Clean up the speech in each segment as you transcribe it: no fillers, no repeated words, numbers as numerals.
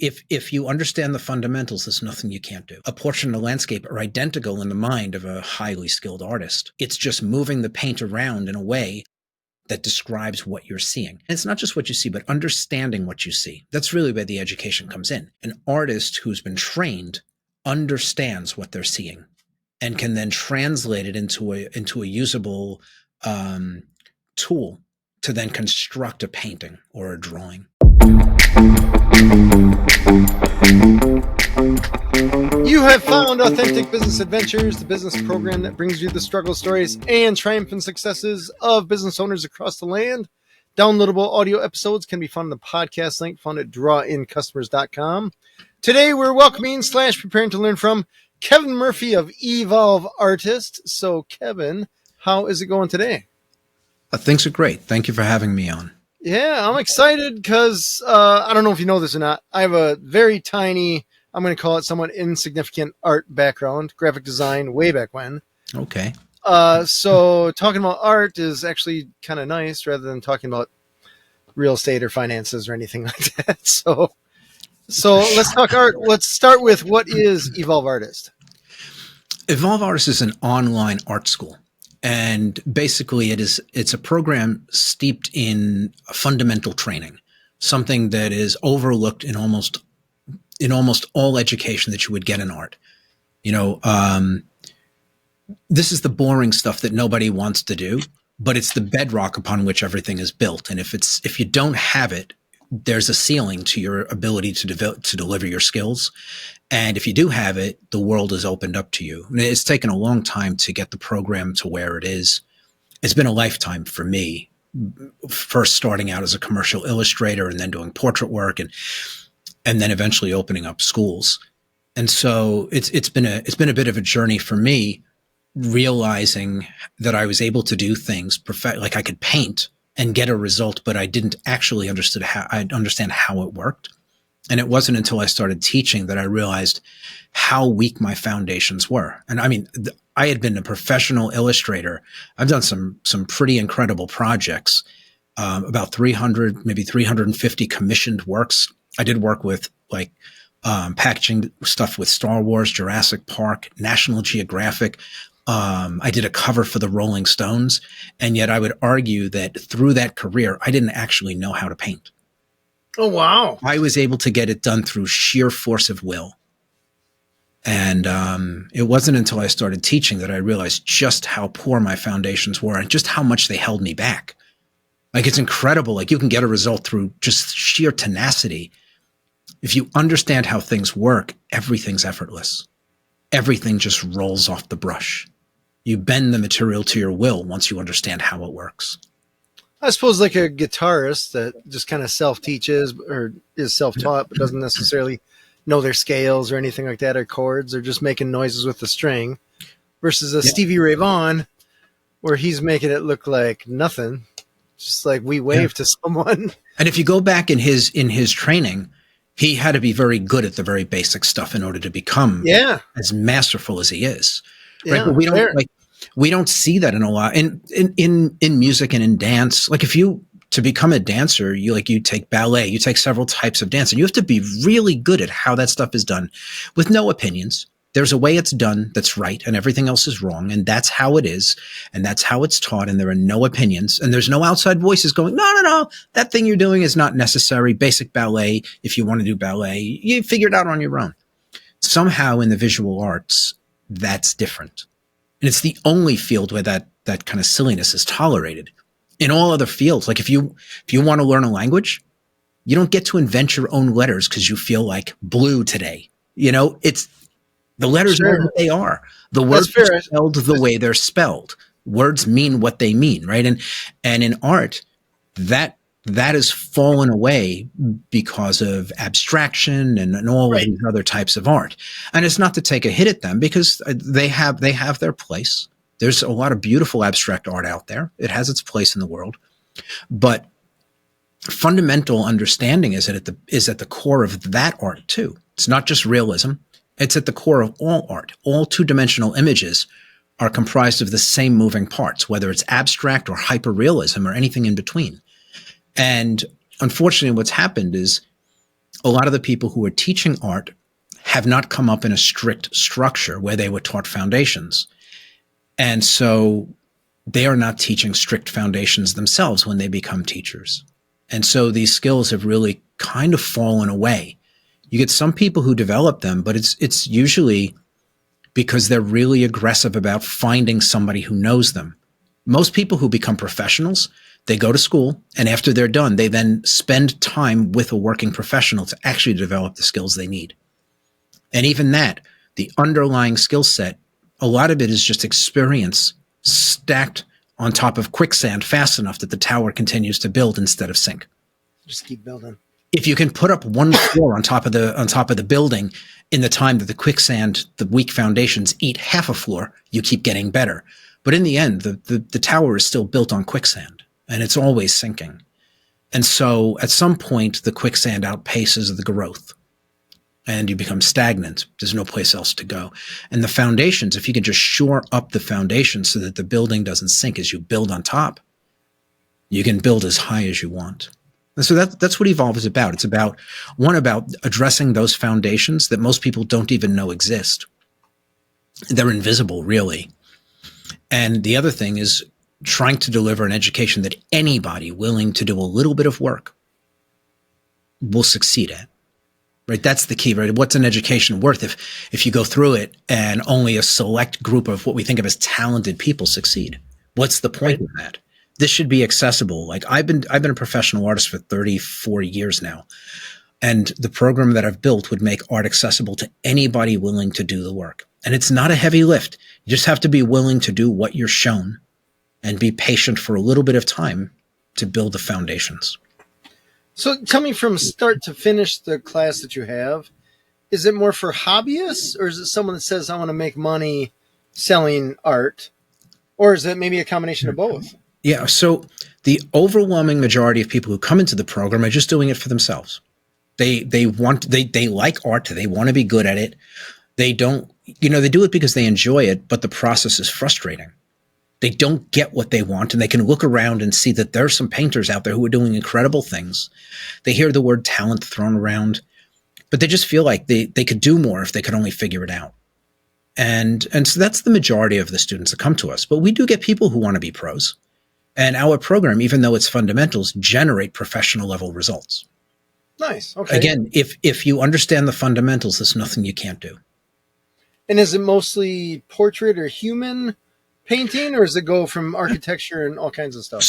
if you understand the fundamentals, there's nothing you can't do. A portrait and a landscape are identical in the mind of a highly skilled artist. It's just moving the paint around in a way that describes what you're seeing. And it's not just what you see, but understanding what you see. That's really where the education comes in. An artist who's been trained understands what they're seeing and can then translate it into a usable tool to then construct a painting or a drawing. You have found Authentic Business Adventures, the business program that brings you the struggle stories and triumphant successes of business owners across the land. Downloadable audio episodes can be found in the podcast link found at drawincustomers.com. Today, we're welcoming / preparing to learn from Kevin Murphy of Evolve Artist. So, Kevin, how is it going today? Things are great. Thank you for having me on. Yeah, I'm excited because I don't know if you know this or not. I have a very tiny, I'm going to call it somewhat insignificant art background, graphic design, way back when. Okay. So talking about art is actually kind of nice rather than talking about real estate or finances or anything like that. So let's talk art. Let's start with, what is Evolve Artist? Evolve Artist is an online art school. And basically it's a program steeped in fundamental training, something that is overlooked in almost all education that you would get in art. This is the boring stuff that nobody wants to do, but it's the bedrock upon which everything is built. And if you don't have it, there's a ceiling to your ability to deliver your skills. And if you do have it, the world is opened up to you. And it's taken a long time to get the program to where it is. It's been a lifetime for me, first starting out as a commercial illustrator and then doing portrait work and then eventually opening up schools. And so it's been a bit of a journey for me, realizing that I was able to do things like I could paint and get a result, but I didn't actually understand how it worked. And it wasn't until I started teaching that I realized how weak my foundations were. And I mean, I had been a professional illustrator. I've done some pretty incredible projects, about 300, maybe 350 commissioned works. I did work with packaging stuff with Star Wars, Jurassic Park, National Geographic. I did a cover for the Rolling Stones. And yet I would argue that through that career, I didn't actually know how to paint. Oh, wow. I was able to get it done through sheer force of will. And it wasn't until I started teaching that I realized just how poor my foundations were and just how much they held me back. Like, it's incredible. Like, you can get a result through just sheer tenacity. If you understand how things work, everything's effortless. Everything just rolls off the brush. You bend the material to your will once you understand how it works. I suppose like a guitarist that just kind of self-teaches or is self-taught, but doesn't necessarily know their scales or anything like that, or chords, or just making noises with the string, versus a Stevie Ray Vaughan where he's making it look like nothing, just like we wave to someone. And if you go back in his training, he had to be very good at the very basic stuff in order to become as masterful as he is. Right? But we don't see that in a lot in music and in dance. Like, to become a dancer, you take ballet, you take several types of dance, and you have to be really good at how that stuff is done with no opinions. There's a way it's done that's right, and everything else is wrong, and that's how it is, and that's how it's taught, and there are no opinions, and there's no outside voices going, no, that thing you're doing is not necessary. Basic ballet, if you want to do ballet, you figure it out on your own. Somehow in the visual arts, that's different. And it's the only field where that kind of silliness is tolerated. In all other fields, like if you want to learn a language, you don't get to invent your own letters because you feel like blue today. It's the letters are what they are. The words are spelled the way they're spelled. Words mean what they mean, right? And in art, that has fallen away because of abstraction and all of these other types of art. And it's not to take a hit at them, because they have their place. There's a lot of beautiful abstract art out there. It has its place in the world. But fundamental understanding is at the core of that art too. It's not just realism. It's at the core of all art. All two-dimensional images are comprised of the same moving parts, whether it's abstract or hyperrealism or anything in between. And unfortunately, what's happened is a lot of the people who are teaching art have not come up in a strict structure where they were taught foundations. And so they are not teaching strict foundations themselves when they become teachers. And so these skills have really kind of fallen away. You get some people who develop them, but it's usually because they're really aggressive about finding somebody who knows them. Most people who become professionals, they go to school, and after they're done, they then spend time with a working professional to actually develop the skills they need. And even that, the underlying skill set, a lot of it is just experience stacked on top of quicksand fast enough that the tower continues to build instead of sink. Just keep building. If you can put up one floor on top of the building in the time that the quicksand, the weak foundations eat half a floor, you keep getting better. But in the end, the tower is still built on quicksand, and it's always sinking. And so at some point, the quicksand outpaces the growth, and you become stagnant. There's no place else to go. And the foundations, if you can just shore up the foundations so that the building doesn't sink as you build on top, you can build as high as you want. And so that's what Evolve is about. It's about addressing those foundations that most people don't even know exist. They're invisible, really. And the other thing is trying to deliver an education that anybody willing to do a little bit of work will succeed at. Right? That's the key, right? What's an education worth if you go through it and only a select group of what we think of as talented people succeed? What's the point of that? This should be accessible. Like I've been a professional artist for 34 years now. And the program that I've built would make art accessible to anybody willing to do the work. And it's not a heavy lift. You just have to be willing to do what you're shown and be patient for a little bit of time to build the foundations. So tell me from start to finish the class that you have, is it more for hobbyists, or is it someone that says, I want to make money selling art? Or is it maybe a combination of both? Yeah. So the overwhelming majority of people who come into the program are just doing it for themselves. They like art. They want to be good at it. They do it because they enjoy it, but the process is frustrating. They don't get what they want, and they can look around and see that there are some painters out there who are doing incredible things. They hear the word talent thrown around, but they just feel like they could do more if they could only figure it out. And so that's the majority of the students that come to us. But we do get people who want to be pros. And our program, even though it's fundamentals, generate professional level results. Nice. Okay. Again, if you understand the fundamentals, there's nothing you can't do. And is it mostly portrait or human painting, or does it go from architecture and all kinds of stuff?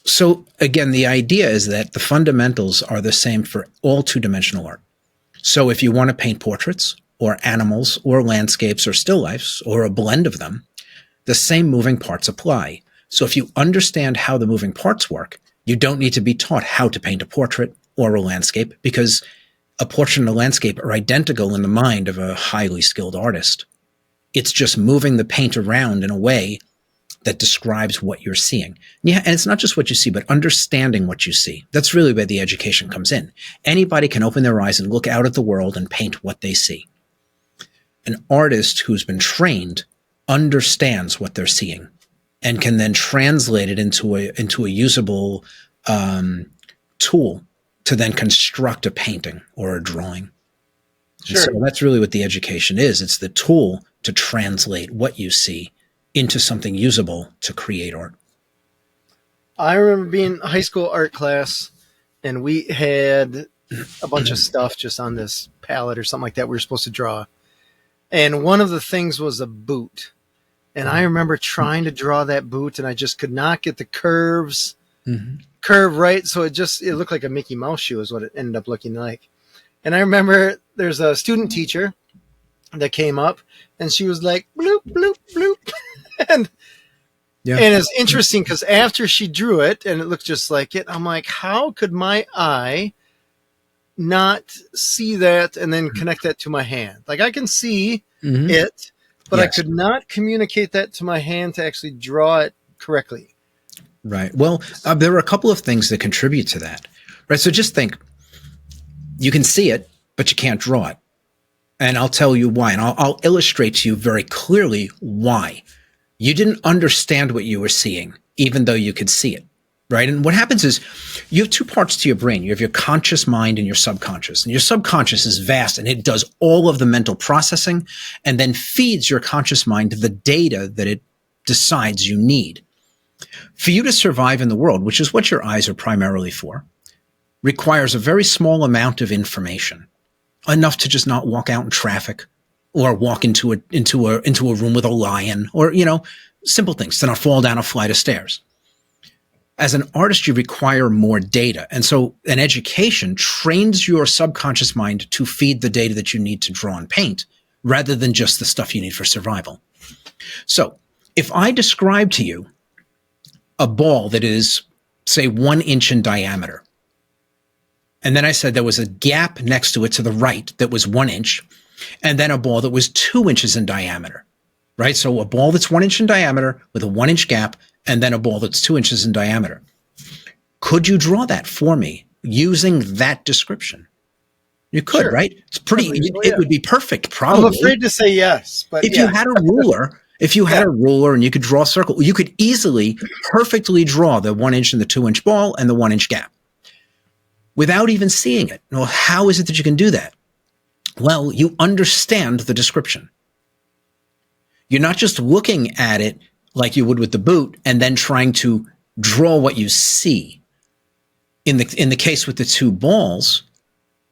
So again, the idea is that the fundamentals are the same for all two-dimensional art. So if you want to paint portraits or animals or landscapes or still lifes or a blend of them, the same moving parts apply. So if you understand how the moving parts work, you don't need to be taught how to paint a portrait or a landscape, because a portrait and a landscape are identical in the mind of a highly skilled artist. It's just moving the paint around in a way that describes what you're seeing. Yeah, and it's not just what you see, but understanding what you see. That's really where the education comes in. Anybody can open their eyes and look out at the world and paint what they see. An artist who's been trained understands what they're seeing and can then translate it into a usable tool to then construct a painting or a drawing. Sure. So that's really what the education is. It's the tool to translate what you see into something usable to create art. I remember being in high school art class, and we had a bunch of stuff just on this palette or something like that we were supposed to draw. And one of the things was a boot. And I remember trying to draw that boot, and I just could not get the curve right. So it looked like a Mickey Mouse shoe is what it ended up looking like. And I remember there's a student teacher that came up, and she was like, bloop, bloop, bloop. And it's interesting because after she drew it and it looked just like it, I'm like, how could my eye not see that and then connect that to my hand? Like I can see it, but I could not communicate that to my hand to actually draw it correctly. Right. Well, there are a couple of things that contribute to that. Right. So just think, you can see it, but you can't draw it. And I'll tell you why. And I'll illustrate to you very clearly why. You didn't understand what you were seeing, even though you could see it. right? And what happens is you have two parts to your brain. You have your conscious mind and your subconscious. And your subconscious is vast, and it does all of the mental processing and then feeds your conscious mind the data that it decides you need. For you to survive in the world, which is what your eyes are primarily for, requires a very small amount of information, enough to just not walk out in traffic or walk into a room with a lion, or, simple things, to not fall down a flight of stairs. As an artist, you require more data. And so an education trains your subconscious mind to feed the data that you need to draw and paint, rather than just the stuff you need for survival. So if I describe to you a ball that is, say, 1 inch in diameter, and then I said there was a gap next to it to the right that was 1 inch, and then a ball that was 2 inches in diameter, right? So a ball that's 1 inch in diameter with a 1 inch gap, and then a ball that's 2 inches in diameter. Could you draw that for me using that description? You could, right? It's pretty, it would be perfect, probably. I'm afraid to say yes, but if you had a ruler, a ruler and you could draw a circle, you could easily, perfectly draw the 1 inch and the 2 inch ball and the 1 inch gap without even seeing it. Well, how is it that you can do that? Well, you understand the description. You're not just looking at it like you would with the boot and then trying to draw what you see. In the case with the two balls,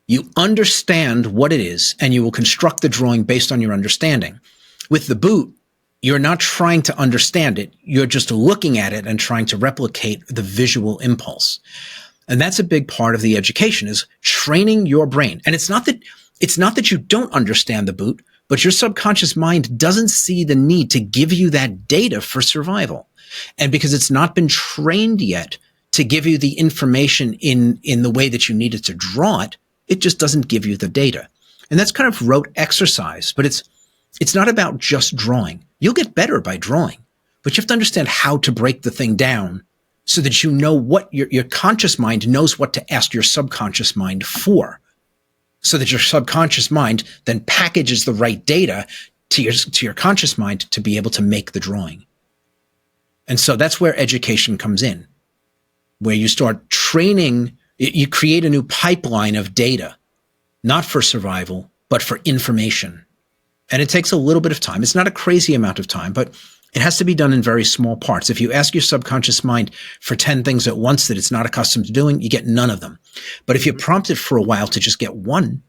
you understand what it is and you will construct the drawing based on your understanding. With the boot, you're not trying to understand it. You're just looking at it and trying to replicate the visual impulse. And that's a big part of the education, is training your brain. And it's not that you don't understand the boot, but your subconscious mind doesn't see the need to give you that data for survival. And because it's not been trained yet to give you the information in the way that you need it to draw it, it just doesn't give you the data. And that's kind of rote exercise, but it's not about just drawing. You'll get better by drawing, but you have to understand how to break the thing down so that you know what your conscious mind knows what to ask your subconscious mind for, so that your subconscious mind then packages the right data to your conscious mind to be able to make the drawing. And so that's where education comes in, where you start training, you create a new pipeline of data, not for survival, but for information. And it takes a little bit of time. It's not a crazy amount of time, but it has to be done in very small parts. If you ask your subconscious mind for 10 things at once that it's not accustomed to doing, you get none of them. But if you prompt it for a while to just get one,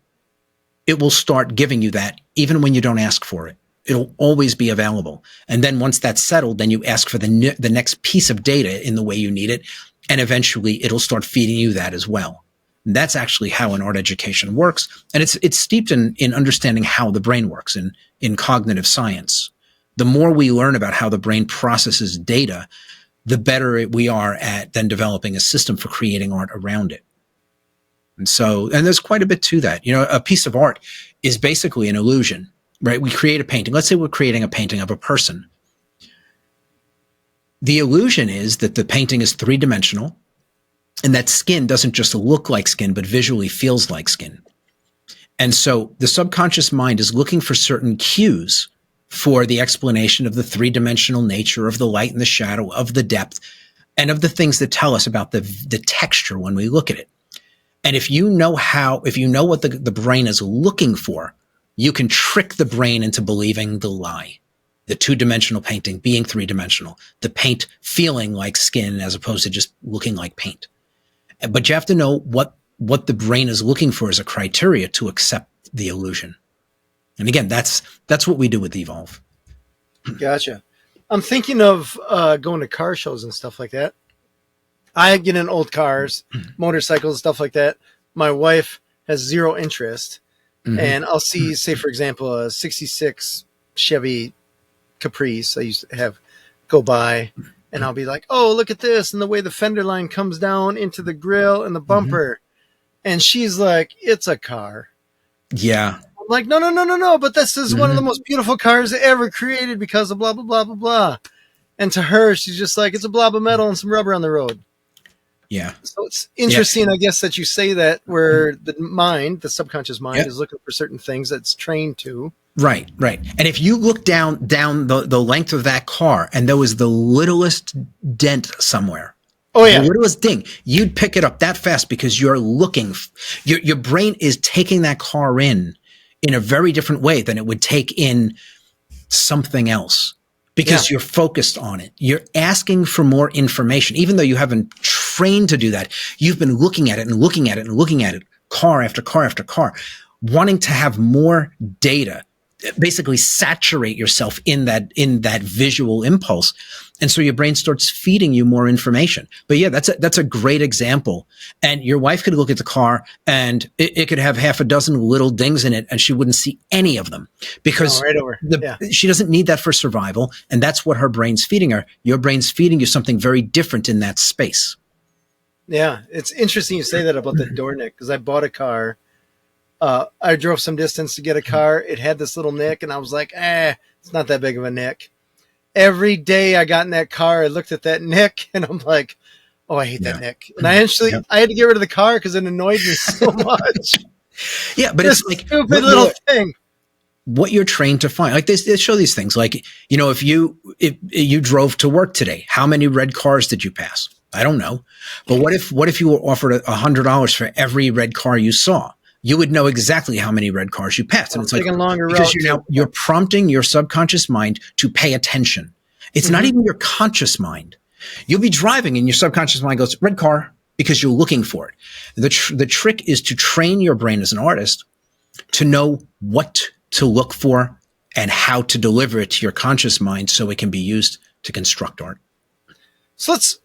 it will start giving you that even when you don't ask for it. It'll always be available. And then once that's settled, then you ask for the next piece of data in the way you need it. And eventually it'll start feeding you that as well. And that's actually how an art education works. And it's steeped in understanding how the brain works in cognitive science. The more we learn about how the brain processes data, the better we are at then developing a system for creating art around it. And there's quite a bit to that. A piece of art is basically an illusion, right? We create a painting. Let's say we're creating a painting of a person. The illusion is that the painting is three-dimensional and that skin doesn't just look like skin, but visually feels like skin. And so the subconscious mind is looking for certain cues for the explanation of the three-dimensional nature of the light and the shadow, of the depth, and of the things that tell us about the texture when we look at it. And if you know what the brain is looking for, you can trick the brain into believing the lie. The two-dimensional painting being three-dimensional, the paint feeling like skin as opposed to just looking like paint. But you have to know what the brain is looking for as a criteria to accept the illusion. And again, that's what we do with Evolve. Gotcha. I'm thinking of going to car shows and stuff like that. I get in old cars, motorcycles, stuff like that. My wife has zero interest. Mm-hmm. And I'll see, say, for example, a 66 Chevy Caprice I used to have go by, and I'll be like, oh, look at this. And the way the fender line comes down into the grill and the bumper. And she's like, it's a car. Yeah. I'm like, no. But this is one of the most beautiful cars ever created because of blah, blah, blah, blah, blah. And to her, she's just like, it's a blob of metal and some rubber on the road. Yeah. So it's interesting, I guess, that you say that, where the subconscious mind is looking for certain things that's trained to. Right. And if you look down the length of that car and there was the littlest dent somewhere, Oh yeah. The littlest ding, you'd pick it up that fast because you're looking. Your brain is taking that car in a very different way than it would take in something else because you're focused on it. You're asking for more information, even though you haven't trained to do that. You've been looking at it and looking at it and looking at it, car after car after car, wanting to have more data, basically saturate yourself in that visual impulse. And so your brain starts feeding you more information. But yeah, that's a great example. And your wife could look at the car and it could have half a dozen little dings in it and she wouldn't see any of them because she doesn't need that for survival. And that's what her brain's feeding her. Your brain's feeding you something very different in that space. Yeah. It's interesting you say that about the door nick because I bought a car. I drove some distance to get a car. It had this little nick and I was like, it's not that big of a nick. Every day I got in that car, I looked at that nick and I'm like, oh, I hate that nick. And I had to get rid of the car because it annoyed me so much. Yeah, but it's like stupid little thing. What you're trained to find. Like they show these things. Like, if you drove to work today, how many red cars did you pass? I don't know. But what if you were offered $100 for every red car you saw? You would know exactly how many red cars you passed. And it's like, because you're prompting your subconscious mind to pay attention. It's not even your conscious mind. You'll be driving and your subconscious mind goes, red car, because you're looking for it. The trick is to train your brain as an artist to know what to look for and how to deliver it to your conscious mind so it can be used to construct art. So let's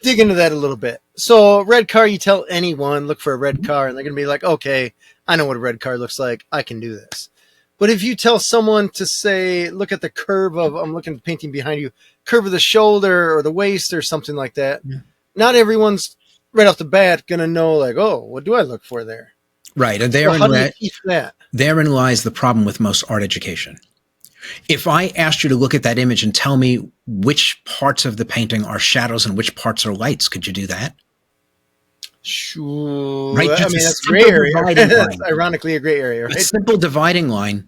dig into that a little bit. So red car, you tell anyone, look for a red car, and they're going to be like, okay, I know what a red car looks like. I can do this. But if you tell someone to say, look at the curve of, I'm looking at the painting behind you, curve of the shoulder or the waist or something like that, not everyone's right off the bat going to know like, oh, what do I look for there? Right. And how do you teach that? Therein lies the problem with most art education. If I asked you to look at that image and tell me which parts of the painting are shadows and which parts are lights, could you do that? Sure. Right? I mean, that's gray area. That's ironically a gray area, right? A simple dividing line.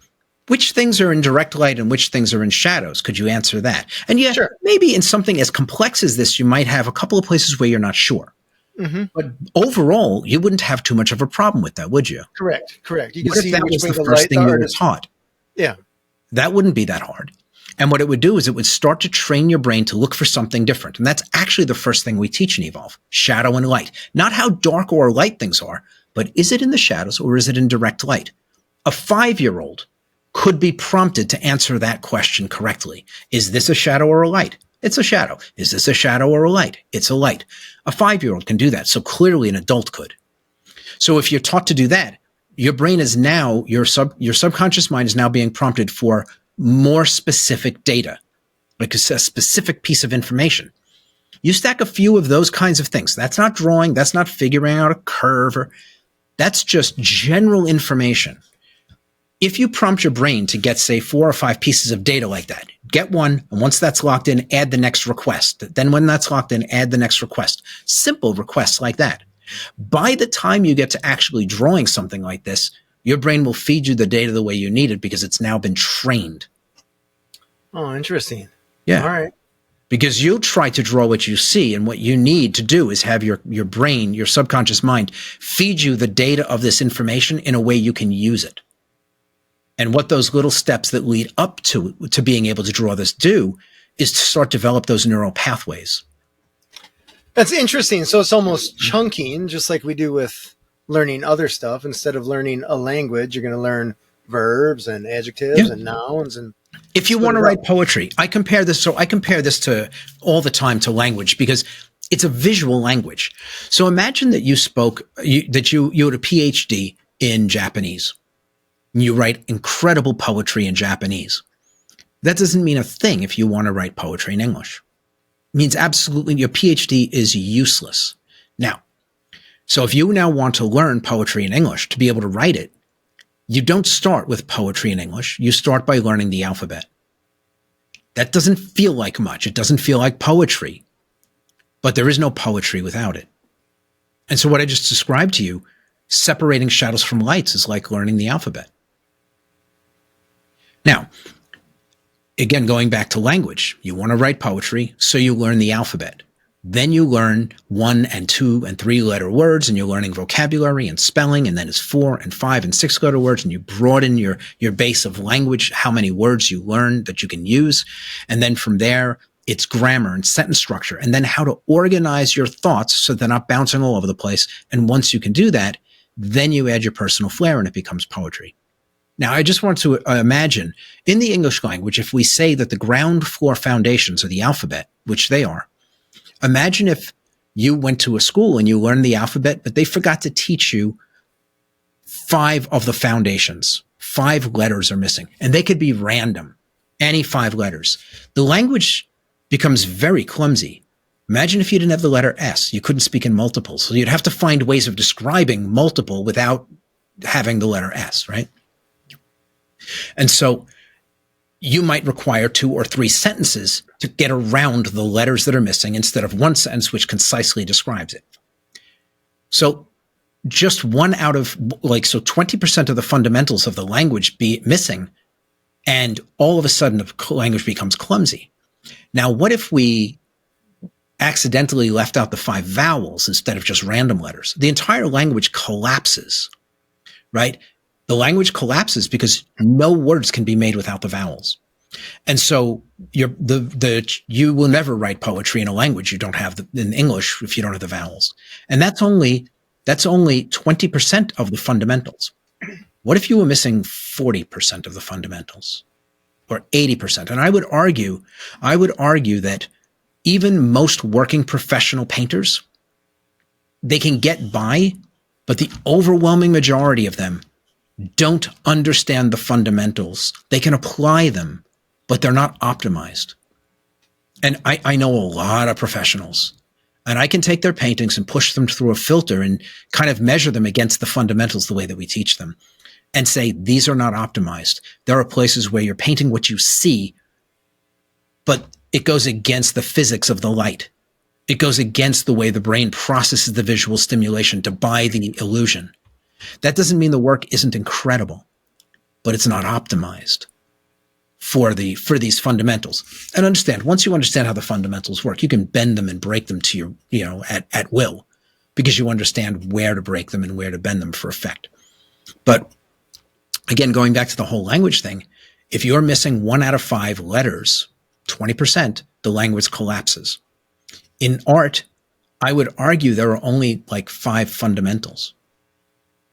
Which things are in direct light and which things are in shadows? Could you answer that? And yeah, maybe in something as complex as this, you might have a couple of places where you're not sure. But overall, you wouldn't have too much of a problem with that, would you? Correct. You can see if that was the first thing you were taught. Yeah. That wouldn't be that hard. And what it would do is it would start to train your brain to look for something different. And that's actually the first thing we teach in Evolve, shadow and light. Not how dark or light things are, but is it in the shadows or is it in direct light? A 5-year-old could be prompted to answer that question correctly. Is this a shadow or a light? It's a shadow. Is this a shadow or a light? It's a light. A 5-year-old can do that. So clearly an adult could. So if you're taught to do that, your brain is now, your subconscious mind is now being prompted for more specific data, like a specific piece of information. You stack a few of those kinds of things. That's not drawing. That's not figuring out a curve. That's just general information. If you prompt your brain to get, say, 4 or 5 pieces of data like that, get one, and once that's locked in, add the next request. Then when that's locked in, add the next request. Simple requests like that. By the time you get to actually drawing something like this, your brain will feed you the data the way you need it because it's now been trained. Oh, interesting. Yeah. All right. Because you'll try to draw what you see, and what you need to do is have your brain, your subconscious mind, feed you the data of this information in a way you can use it. And what those little steps that lead up to being able to draw this do is to start develop those neural pathways. That's interesting. So it's almost chunking, just like we do with learning other stuff. Instead of learning a language, you're going to learn verbs and adjectives and nouns. And if you want to write poetry, I compare this to all the time to language because it's a visual language. So imagine that you had a PhD in Japanese. You write incredible poetry in Japanese. That doesn't mean a thing if you want to write poetry in English. It means absolutely your PhD is useless. Now, so if you now want to learn poetry in English to be able to write it, you don't start with poetry in English. You start by learning the alphabet. That doesn't feel like much. It doesn't feel like poetry, but there is no poetry without it. And so what I just described to you, separating shadows from lights, is like learning the alphabet. Now, again, going back to language, you want to write poetry, so you learn the alphabet. Then you learn 1 and 2 and 3 letter words, and you're learning vocabulary and spelling, and then it's 4 and 5 and 6 letter words, and you broaden your base of language, how many words you learn that you can use. And then from there, it's grammar and sentence structure, and then how to organize your thoughts so they're not bouncing all over the place. And once you can do that, then you add your personal flair and it becomes poetry. Now, I just want to imagine in the English language, if we say that the ground floor foundations are the alphabet, which they are, imagine if you went to a school and you learned the alphabet, but they forgot to teach you 5 of the foundations. 5 letters are missing, and they could be random, any 5 letters. The language becomes very clumsy. Imagine if you didn't have the letter S. You couldn't speak in multiples. So you'd have to find ways of describing multiple without having the letter S, right? And so you might require 2 or 3 sentences to get around the letters that are missing instead of one sentence which concisely describes it. So just 1 out of 20% of the fundamentals of the language be missing, and all of a sudden the language becomes clumsy. Now, what if we accidentally left out the 5 vowels instead of just random letters? The entire language collapses, right? The language collapses because no words can be made without the vowels. And so you will never write poetry in a language you don't have in English if you don't have the vowels. And that's only 20% of the fundamentals. What if you were missing 40% of the fundamentals or 80%? And I would argue that even most working professional painters, they can get by, but the overwhelming majority of them don't understand the fundamentals. They can apply them, but they're not optimized. And I know a lot of professionals, and I can take their paintings and push them through a filter and kind of measure them against the fundamentals the way that we teach them and say, these are not optimized. There are places where you're painting what you see, but it goes against the physics of the light. It goes against the way the brain processes the visual stimulation to buy the illusion. That doesn't mean the work isn't incredible, but it's not optimized for these fundamentals. And understand, once you understand how the fundamentals work, you can bend them and break them to your, at will, because you understand where to break them and where to bend them for effect. But again, going back to the whole language thing, if you're missing 1 out of 5 letters, 20%, the language collapses. In art, I would argue there are only 5 fundamentals.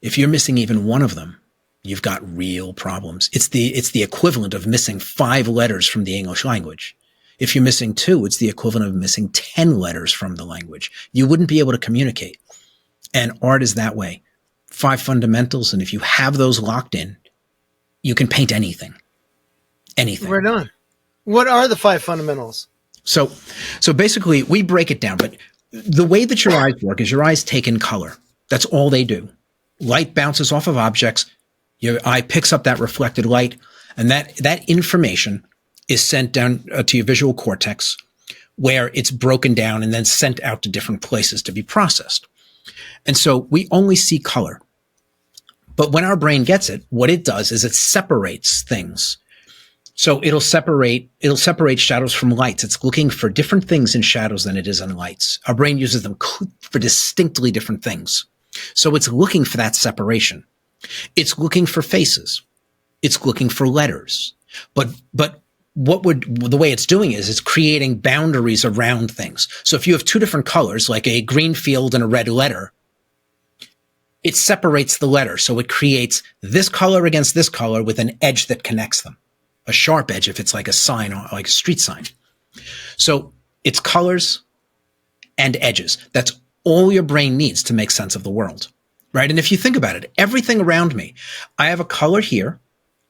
If you're missing even one of them, you've got real problems. It's the equivalent of missing 5 letters from the English language. If you're missing 2, it's the equivalent of missing 10 letters from the language. You wouldn't be able to communicate. And art is that way. 5 fundamentals, and if you have those locked in, you can paint anything. Anything. Right on. What are the 5 fundamentals? So basically, we break it down, but the way that your eyes work is your eyes take in color. That's all they do. Light bounces off of objects. Your eye picks up that reflected light, and that information is sent down to your visual cortex, where it's broken down and then sent out to different places to be processed. And so we only see color. But when our brain gets it, what it does is it separates things. So it'll separate shadows from lights. It's looking for different things in shadows than it is in lights. Our brain uses them for distinctly different things. So it's looking for that separation. It's looking for faces. It's looking for letters. But the way it's doing is it's creating boundaries around things. So if you have 2 different colors, like a green field and a red letter, it separates the letter. So it creates this color against this color with an edge that connects them. A sharp edge if it's like a sign, or like a street sign. So it's colors and edges. That's all your brain needs to make sense of the world, right? And if you think about it, everything around me, I have a color here,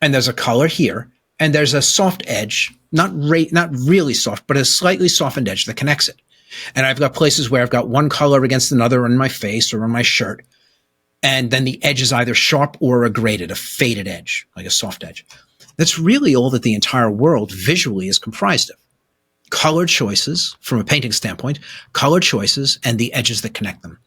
and there's a color here, and there's a soft edge, not really soft, but a slightly softened edge that connects it. And I've got places where I've got one color against another on my face or on my shirt. And then the edge is either sharp or a graded, a faded edge, like a soft edge. That's really all that the entire world visually is comprised of. Color choices, from a painting standpoint, color choices and the edges that connect them.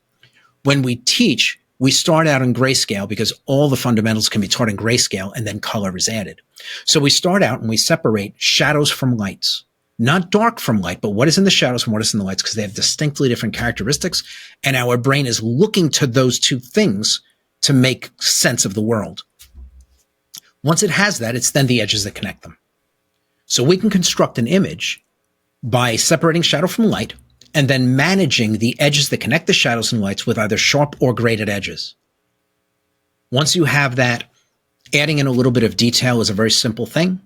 When we teach, we start out in grayscale because all the fundamentals can be taught in grayscale, and then color is added. So we start out and we separate shadows from lights. not dark from light, but what is in the shadows and what is in the lights, because they have distinctly different characteristics. And our brain is looking to those two things to make sense of the world. Once it has that, it's then the edges that connect them. So we can construct an image by separating shadow from light and then managing the edges that connect the shadows and lights with either sharp or graded edges. Once you have that, adding in a little bit of detail is a very simple thing,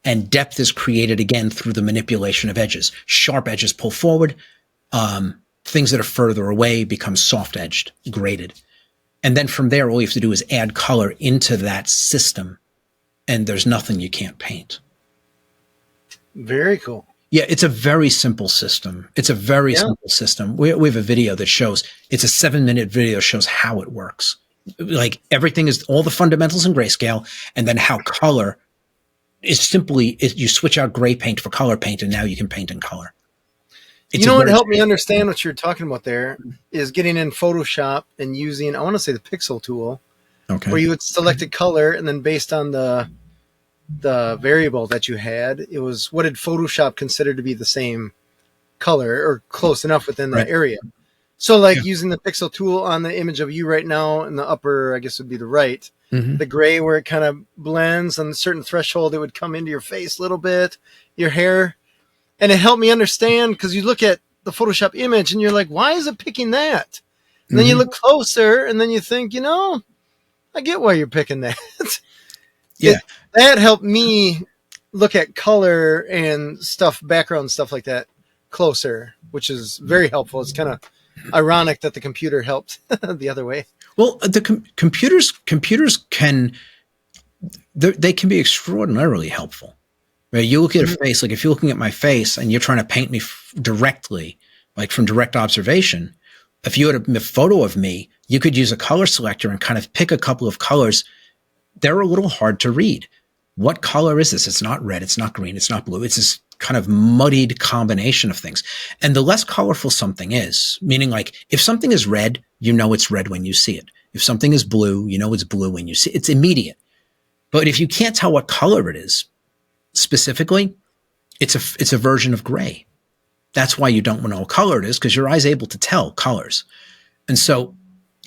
and depth is created again through the manipulation of edges. Sharp edges pull forward. Things that are further away become soft-edged, graded. And then from there, all you have to do is add color into that system, and there's nothing you can't paint. Very cool. Yeah, it's a very simple system. It's a very simple system. We have a video that shows, it's a 7-minute video, shows how it works. Like everything is all the fundamentals in grayscale, and then how color is simply, you switch out gray paint for color paint, and now you can paint in color. You know what helped me understand what you're talking about there is getting in Photoshop and using, I want to say, the pixel tool, where you would select a color, and then based on the variable that you had, it was what did Photoshop consider to be the same color or close enough within that area. So like using the pixel tool on the image of you right now in the upper, I guess would be the right, the gray where it kind of blends on a certain threshold, it would come into your face a little bit, your hair. And it helped me understand, because you look at the Photoshop image and you're like, why is it picking that? And then you look closer and then you think, I get why you're picking that. That helped me look at color and stuff, background stuff like that closer, which is very helpful. It's kind of ironic that the computer helped the other way. Well, the computers can, they can be extraordinarily helpful. Right? You look at a face, like if you're looking at my face and you're trying to paint me directly, like from direct observation, if you had a photo of me, you could use a color selector and kind of pick a couple of colors. They're a little hard to read. What color is this? It's not red. It's not green. It's not blue. It's this kind of muddied combination of things. And the less colorful something is, meaning like if something is red, you know it's red when you see it. If something is blue, you know it's blue when you see it. It's immediate. But if you can't tell what color it is, specifically, it's a version of gray. That's why you don't know what color it is, because your eye's able to tell colors. And so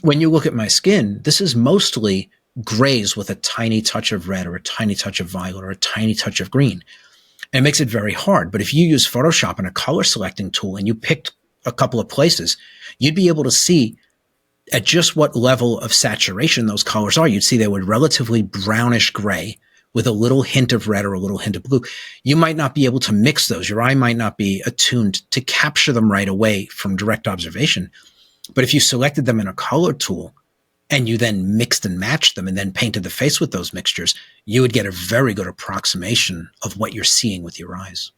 when you look at my skin, this is mostly grays with a tiny touch of red or a tiny touch of violet or a tiny touch of green. And it makes it very hard. But if you use Photoshop and a color selecting tool and you picked a couple of places, you'd be able to see at just what level of saturation those colors are. You'd see they were relatively brownish gray with a little hint of red or a little hint of blue. You might not be able to mix those. Your eye might not be attuned to capture them right away from direct observation. But if you selected them in a color tool and you then mixed and matched them and then painted the face with those mixtures, you would get a very good approximation of what you're seeing with your eyes.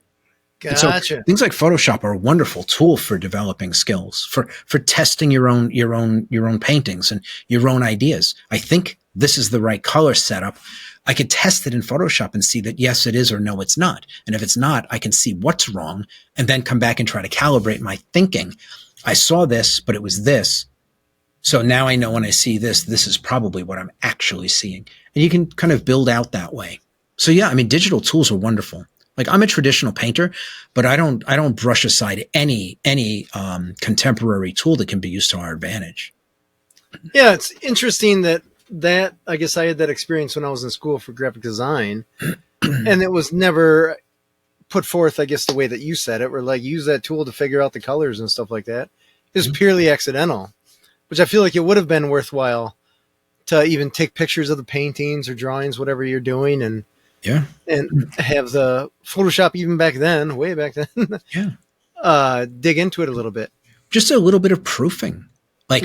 Gotcha. So things like Photoshop are a wonderful tool for developing skills, for testing your own paintings and your own ideas. I think this is the right color setup. I could test it in Photoshop and see that yes, it is, or no, it's not. And if it's not, I can see what's wrong and then come back and try to calibrate my thinking. I saw this, but it was this. So now I know when I see this, this is probably what I'm actually seeing. And you can kind of build out that way. So yeah, I mean, digital tools are wonderful. Like I'm a traditional painter, but I don't brush aside any contemporary tool that can be used to our advantage. Yeah, it's interesting that I guess I had that experience when I was in school for graphic design, and it was never put forth, I guess, the way that you said it, where like use that tool to figure out the colors and stuff like that. It was purely accidental, which I feel like it would have been worthwhile to even take pictures of the paintings or drawings, whatever you're doing, and have the Photoshop even back then, way back then, dig into it a little bit. Just a little bit of proofing, like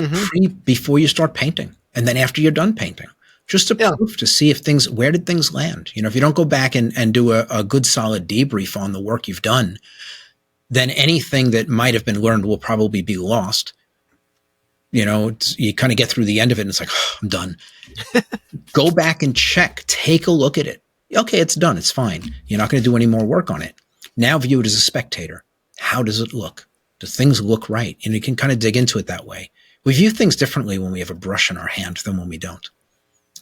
before you start painting. And then after you're done painting, just to proof to see if where did things land? If you don't go back and do a good solid debrief on the work you've done, then anything that might have been learned will probably be lost. You kind of get through the end of it and it's like, oh, I'm done. Go back and check, take a look at it. Okay, it's done. It's fine. You're not going to do any more work on it. Now view it as a spectator. How does it look? Do things look right? And you can kind of dig into it that way. We view things differently when we have a brush in our hand than when we don't.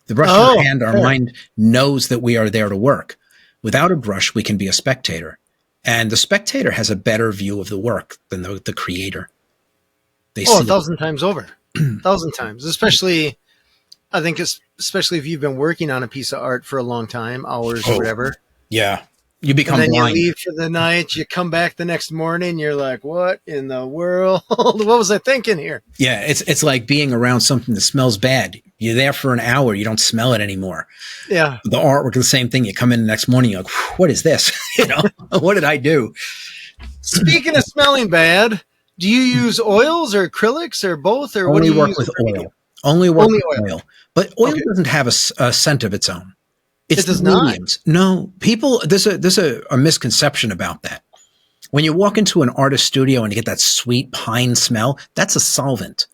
The brush in our hand, our mind knows that we are there to work. Without a brush, we can be a spectator. And the spectator has a better view of the work than the creator. They see 1,000 times over. 1,000 times. Especially, I think, especially if you've been working on a piece of art for a long time, hours or whatever. Yeah. You become and then blind. You leave for the night. You come back the next morning. You're like, what in the world? What was I thinking here? Yeah, it's like being around something that smells bad. You're there for an hour. You don't smell it anymore. Yeah. The artwork is the same thing. You come in the next morning. You're like, what is this? What did I do? Speaking of smelling bad, do you use oils or acrylics or both? Or Only work with oil. Only work with oil. But oil doesn't have a scent of its own. It does mediums. Not. No, people. There's a misconception about that. When you walk into an artist studio and you get that sweet pine smell, that's a solvent.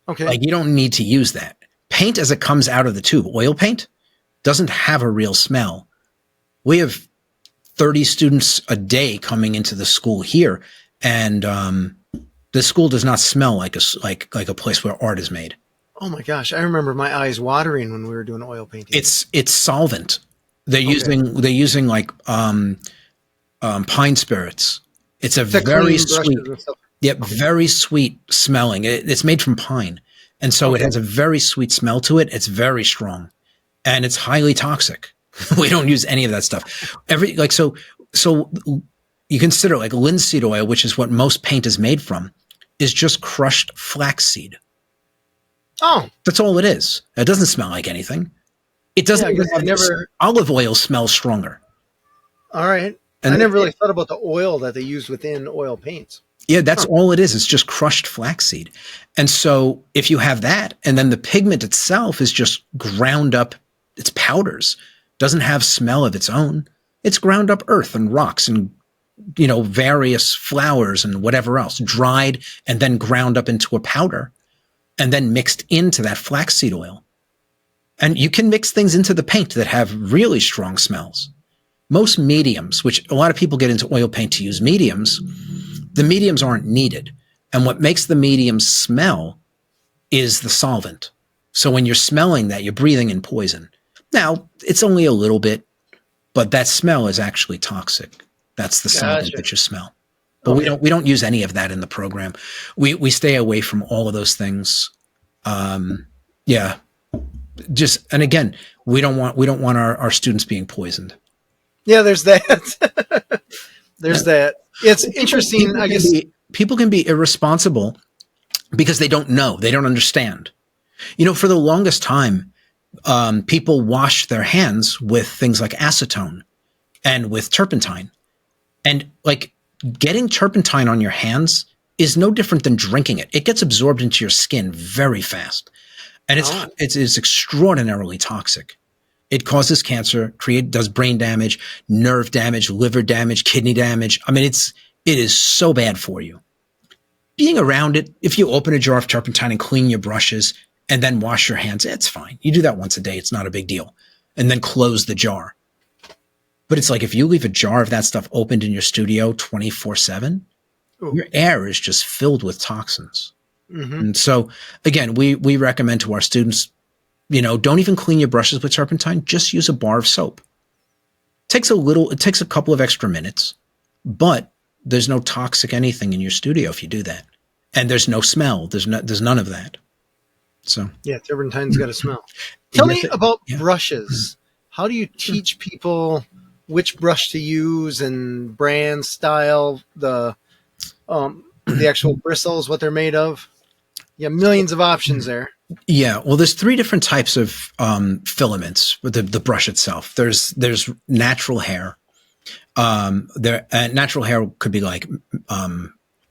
Okay. Like you don't need to use that. Paint as it comes out of the tube, oil paint, doesn't have a real smell. We have 30 students a day coming into the school here, and the school does not smell like a place where art is made. Oh my gosh! I remember my eyes watering when we were doing oil painting. It's solvent. They're using like pine spirits. It's a very sweet, very sweet smelling. It's made from pine, and so it has a very sweet smell to it. It's very strong, and it's highly toxic. We don't use any of that stuff. So you consider like linseed oil, which is what most paint is made from, is just crushed flaxseed. Oh, that's all it is. It doesn't smell like anything. It doesn't. Olive oil smells stronger. All right. And I never really thought about the oil that they use within oil paints. Yeah, that's all it is. It's just crushed flaxseed. And so if you have that, and then the pigment itself is just ground up, it's powders, doesn't have smell of its own. It's ground up earth and rocks and, various flowers and whatever else, dried and then ground up into a powder and then mixed into that flaxseed oil. And you can mix things into the paint that have really strong smells. Most mediums, which a lot of people get into oil paint to use mediums, the mediums aren't needed. And what makes the mediums smell is the solvent. So when you're smelling that, you're breathing in poison. Now, it's only a little bit, but that smell is actually toxic. That's the solvent that you smell. But we don't use any of that in the program. We stay away from all of those things. And again, we don't want our students being poisoned. Yeah, there's that. That. It's interesting. I guess people can be irresponsible because they don't know. They don't understand. For the longest time, people washed their hands with things like acetone and with turpentine. And like getting turpentine on your hands is no different than drinking it. It gets absorbed into your skin very fast. And it's extraordinarily toxic. It causes cancer, does brain damage, nerve damage, liver damage, kidney damage. I mean, it is so bad for you. Being around it, if you open a jar of turpentine and clean your brushes and then wash your hands, it's fine. You do that once a day. It's not a big deal. And then close the jar. But it's like if you leave a jar of that stuff opened in your studio 24/7, your air is just filled with toxins. Mm-hmm. And so, again, we recommend to our students, don't even clean your brushes with turpentine. Just use a bar of soap. It takes a couple of extra minutes, but there's no toxic anything in your studio if you do that. And there's no smell. There's none of that. So yeah, turpentine's got a smell. Tell me about brushes. How do you teach people which brush to use and brand, style, the actual bristles, what they're made of? Yeah, millions of options there. Yeah, well, there's 3 different types of filaments with the brush itself. There's natural hair. Natural hair could be like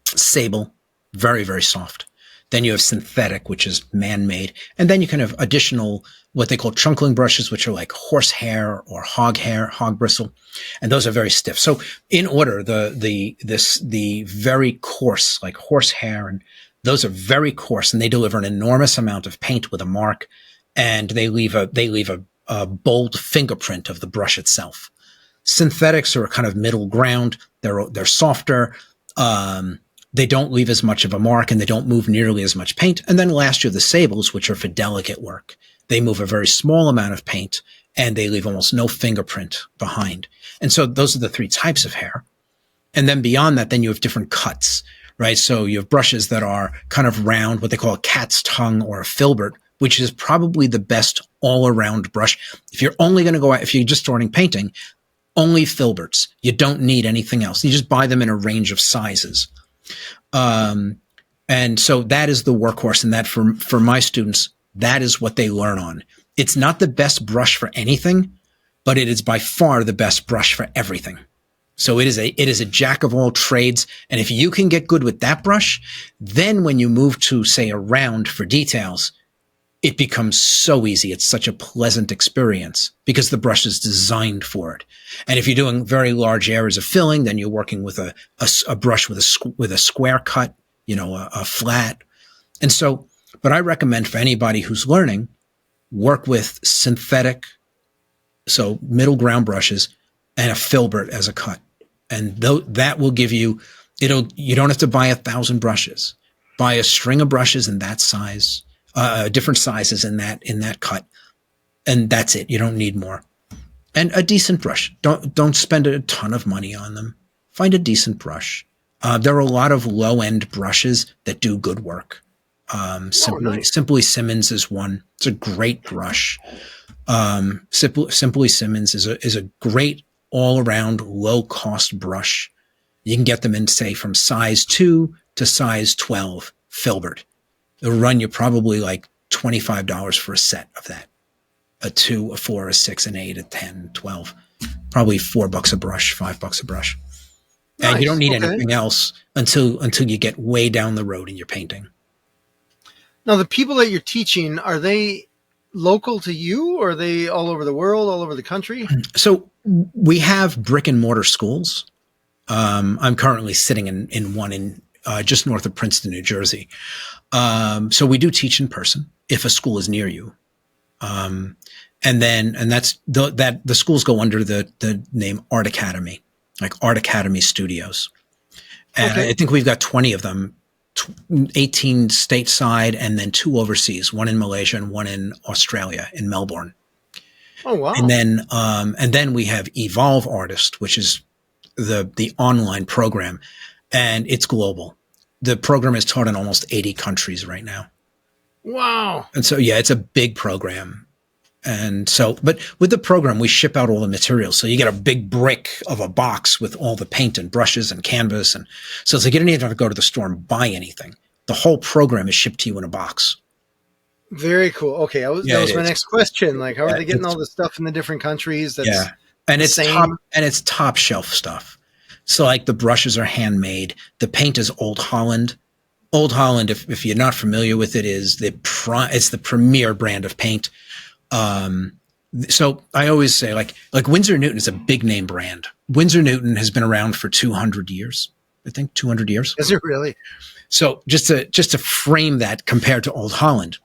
sable, very, very soft. Then you have synthetic, which is man-made. And then you can have additional, what they call trunkling brushes, which are like horse hair or hog bristle. And those are very stiff. So in order, the very coarse, like horse hair, and those are very coarse, and they deliver an enormous amount of paint with a mark, and they leave a bold fingerprint of the brush itself. Synthetics are a kind of middle ground. They're softer. They don't leave as much of a mark, and they don't move nearly as much paint. And then last, you have the sables, which are for delicate work. They move a very small amount of paint, and they leave almost no fingerprint behind. And so those are the 3 types of hair. And then beyond that, then you have different cuts, right? So you have brushes that are kind of round, what they call a cat's tongue or a filbert, which is probably the best all-around brush. If you're only going to go out, if you're just starting painting, only filberts. You don't need anything else. You just buy them in a range of sizes. And so that is the workhorse, and that for my students, that is what they learn on. It's not the best brush for anything, but it is by far the best brush for everything. So it is a jack of all trades. And if you can get good with that brush, then when you move to, say, a round for details, it becomes so easy. It's such a pleasant experience because the brush is designed for it. And if you're doing very large areas of filling, then you're working with a brush with a square cut, a flat. And so, but I recommend for anybody who's learning, work with synthetic, so middle ground brushes, and a filbert as a cut. And that will give you, you don't have to buy 1,000 brushes. Buy a string of brushes in that size, different sizes in that cut. And that's it. You don't need more. And a decent brush. Don't spend a ton of money on them. Find a decent brush. There are a lot of low-end brushes that do good work. Simply Simmons is one. It's a great brush. Simply Simmons is a great all-around low-cost brush. You can get them in, say, from size 2 to size 12 filbert. It'll run you probably like $25 for a set of that. A 2, a 4, a 6, an 8, a 10, 12. Probably $4 a brush, $5 a brush. Nice. And you don't need anything else until you get way down the road in your painting. Now, the people that you're teaching, are they local to you, or are they all over the world, all over the country? So we have brick and mortar schools. I'm currently sitting in one in just north of Princeton, New Jersey. So we do teach in person if a school is near you. And that's the schools go under the name Art Academy, like Art Academy Studios. And I think we've got 20 of them, 18 stateside, and then 2 overseas, one in Malaysia and one in Australia, in Melbourne. Oh, wow. And then we have Evolve Artist, which is the online program, and it's global. The program is taught in almost 80 countries right now. Wow. And so, yeah, it's a big program. And so, but with the program, we ship out all the materials. So you get a big brick of a box with all the paint and brushes and canvas. And so you don't even have to go to the store and buy anything. The whole program is shipped to you in a box. Very cool. Okay. That was my next question. Like, how are they getting all this stuff in the different countries? And it's top shelf stuff. So like the brushes are handmade. The paint is Old Holland. Old Holland, if you're not familiar with it, it's the premier brand of paint. So I always say like Winsor & Newton is a big name brand. Winsor & Newton has been around for 200 years. I think 200 years. Is it really? So just to frame that compared to Old Holland,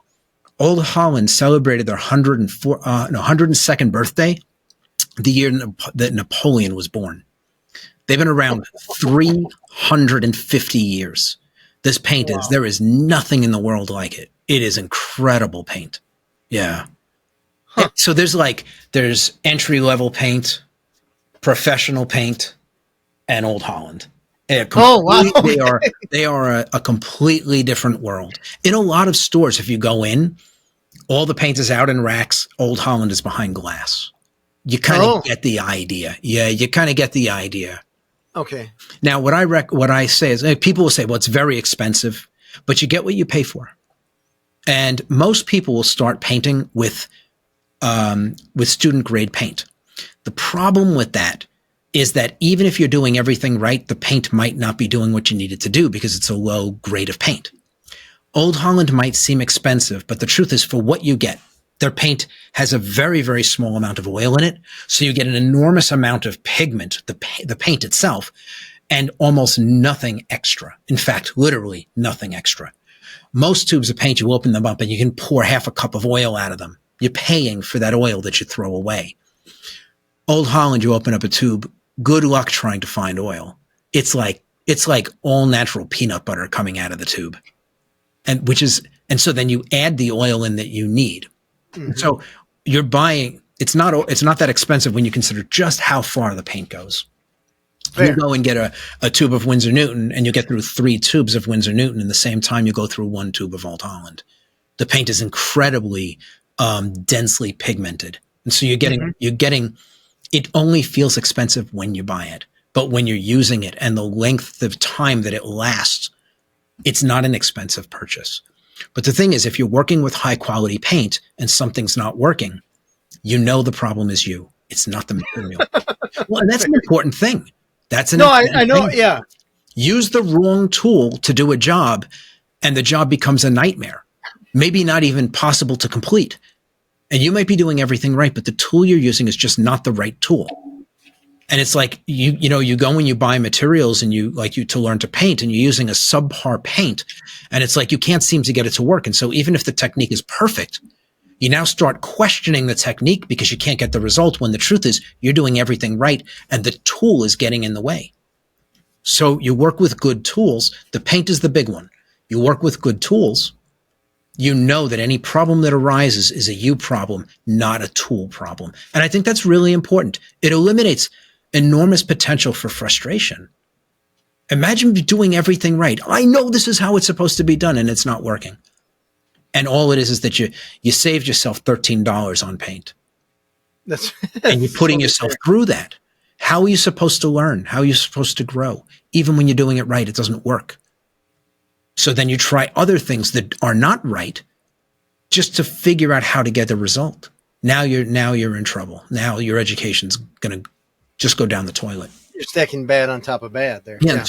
Old Holland celebrated their 102nd birthday the year that Napoleon was born. They've been around 350 years. This paint there is nothing in the world like it. It is incredible paint. Yeah. Huh. So there's entry level paint, professional paint, and Old Holland. Wow. They are a completely different world. In a lot of stores, if you go in, all the paint is out in racks. Old Holland is behind glass. You kind of get the idea. Yeah, you kind of get the idea. Okay. Now, what I say is, people will say, well, it's very expensive, but you get what you pay for. And most people will start painting with student grade paint. The problem with that is that even if you're doing everything right, the paint might not be doing what you need it to do because it's a low grade of paint. Old Holland might seem expensive, but the truth is for what you get, their paint has a very, very small amount of oil in it. So you get an enormous amount of pigment, the paint itself, and almost nothing extra. In fact, literally nothing extra. Most tubes of paint, you open them up and you can pour half a cup of oil out of them. You're paying for that oil that you throw away. Old Holland, you open up a tube, good luck trying to find oil. It's like all natural peanut butter coming out of the tube. And so then you add the oil in that you need. Mm-hmm. So you're buying, it's not that expensive when you consider just how far the paint goes. You go and get a tube of Winsor Newton, and you get through 3 tubes of Winsor Newton in the same time you go through 1 tube of Old Holland. The paint is incredibly densely pigmented, and so you're getting. It only feels expensive when you buy it, but when you're using it and the length of time that it lasts, it's not an expensive purchase. But the thing is, if you're working with high quality paint and something's not working, you know the problem is you. It's not the material. Well, and that's an important thing. That's an I know. Thing. Yeah. Use the wrong tool to do a job, and the job becomes a nightmare. Maybe not even possible to complete. And you might be doing everything right, but the tool you're using is just not the right tool. And it's like, you go and you buy materials and you to learn to paint, and you're using a subpar paint, and it's like you can't seem to get it to work. And so even if the technique is perfect, you now start questioning the technique because you can't get the result, when the truth is you're doing everything right and the tool is getting in the way. So you work with good tools. The paint is the big one. You work with good tools. You know that any problem that arises is a you problem, not a tool problem. And I think that's really important. It eliminates enormous potential for frustration. Imagine doing everything right. I know this is how it's supposed to be done, and it's not working. And all it is that you saved yourself $13 on paint. And you're putting yourself through that. How are you supposed to learn? How are you supposed to grow? Even when you're doing it right, it doesn't work. So then you try other things that are not right just to figure out how to get the result. Now you're in trouble. Now your education's going to just go down the toilet. You're stacking bad on top of bad there. Yeah.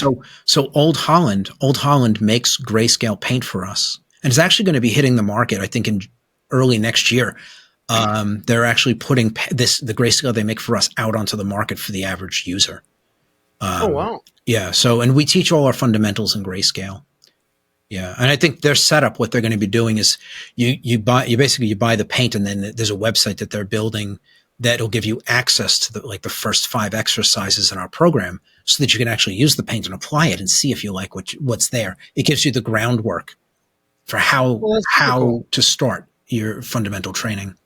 So Old Holland makes grayscale paint for us. And it's actually going to be hitting the market, I think, in early next year. They're actually putting the grayscale they make for us out onto the market for the average user. Oh, wow. Yeah. So, and we teach all our fundamentals in grayscale. Yeah. And I think their setup, what they're going to be doing is you buy the paint, and then there's a website that they're building that'll give you access to the first 5 exercises in our program, so that you can actually use the paint and apply it and see if you like what's there. It gives you the groundwork for how to start your fundamental training.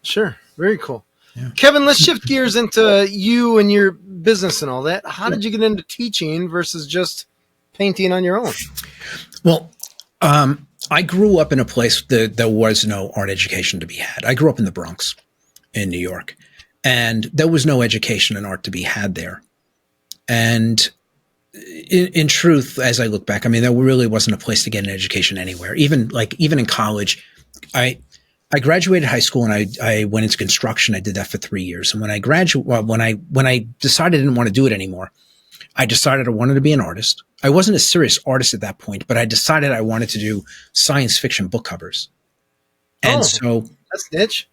Sure. Very cool. Yeah. Kevin, let's shift gears into you and your business and all that. How did you get into teaching versus just painting on your own? Well, I grew up in a place that there was no art education to be had. I grew up in the Bronx in New York, and there was no education in art to be had there. And in truth, as I look back, I mean, there really wasn't a place to get an education anywhere. Even in college, I graduated high school, and I went into construction. I did that for 3 years. And when I when I decided I didn't want to do it anymore, I decided I wanted to be an artist. I wasn't a serious artist at that point, but I decided I wanted to do science fiction book covers. And so that's niche.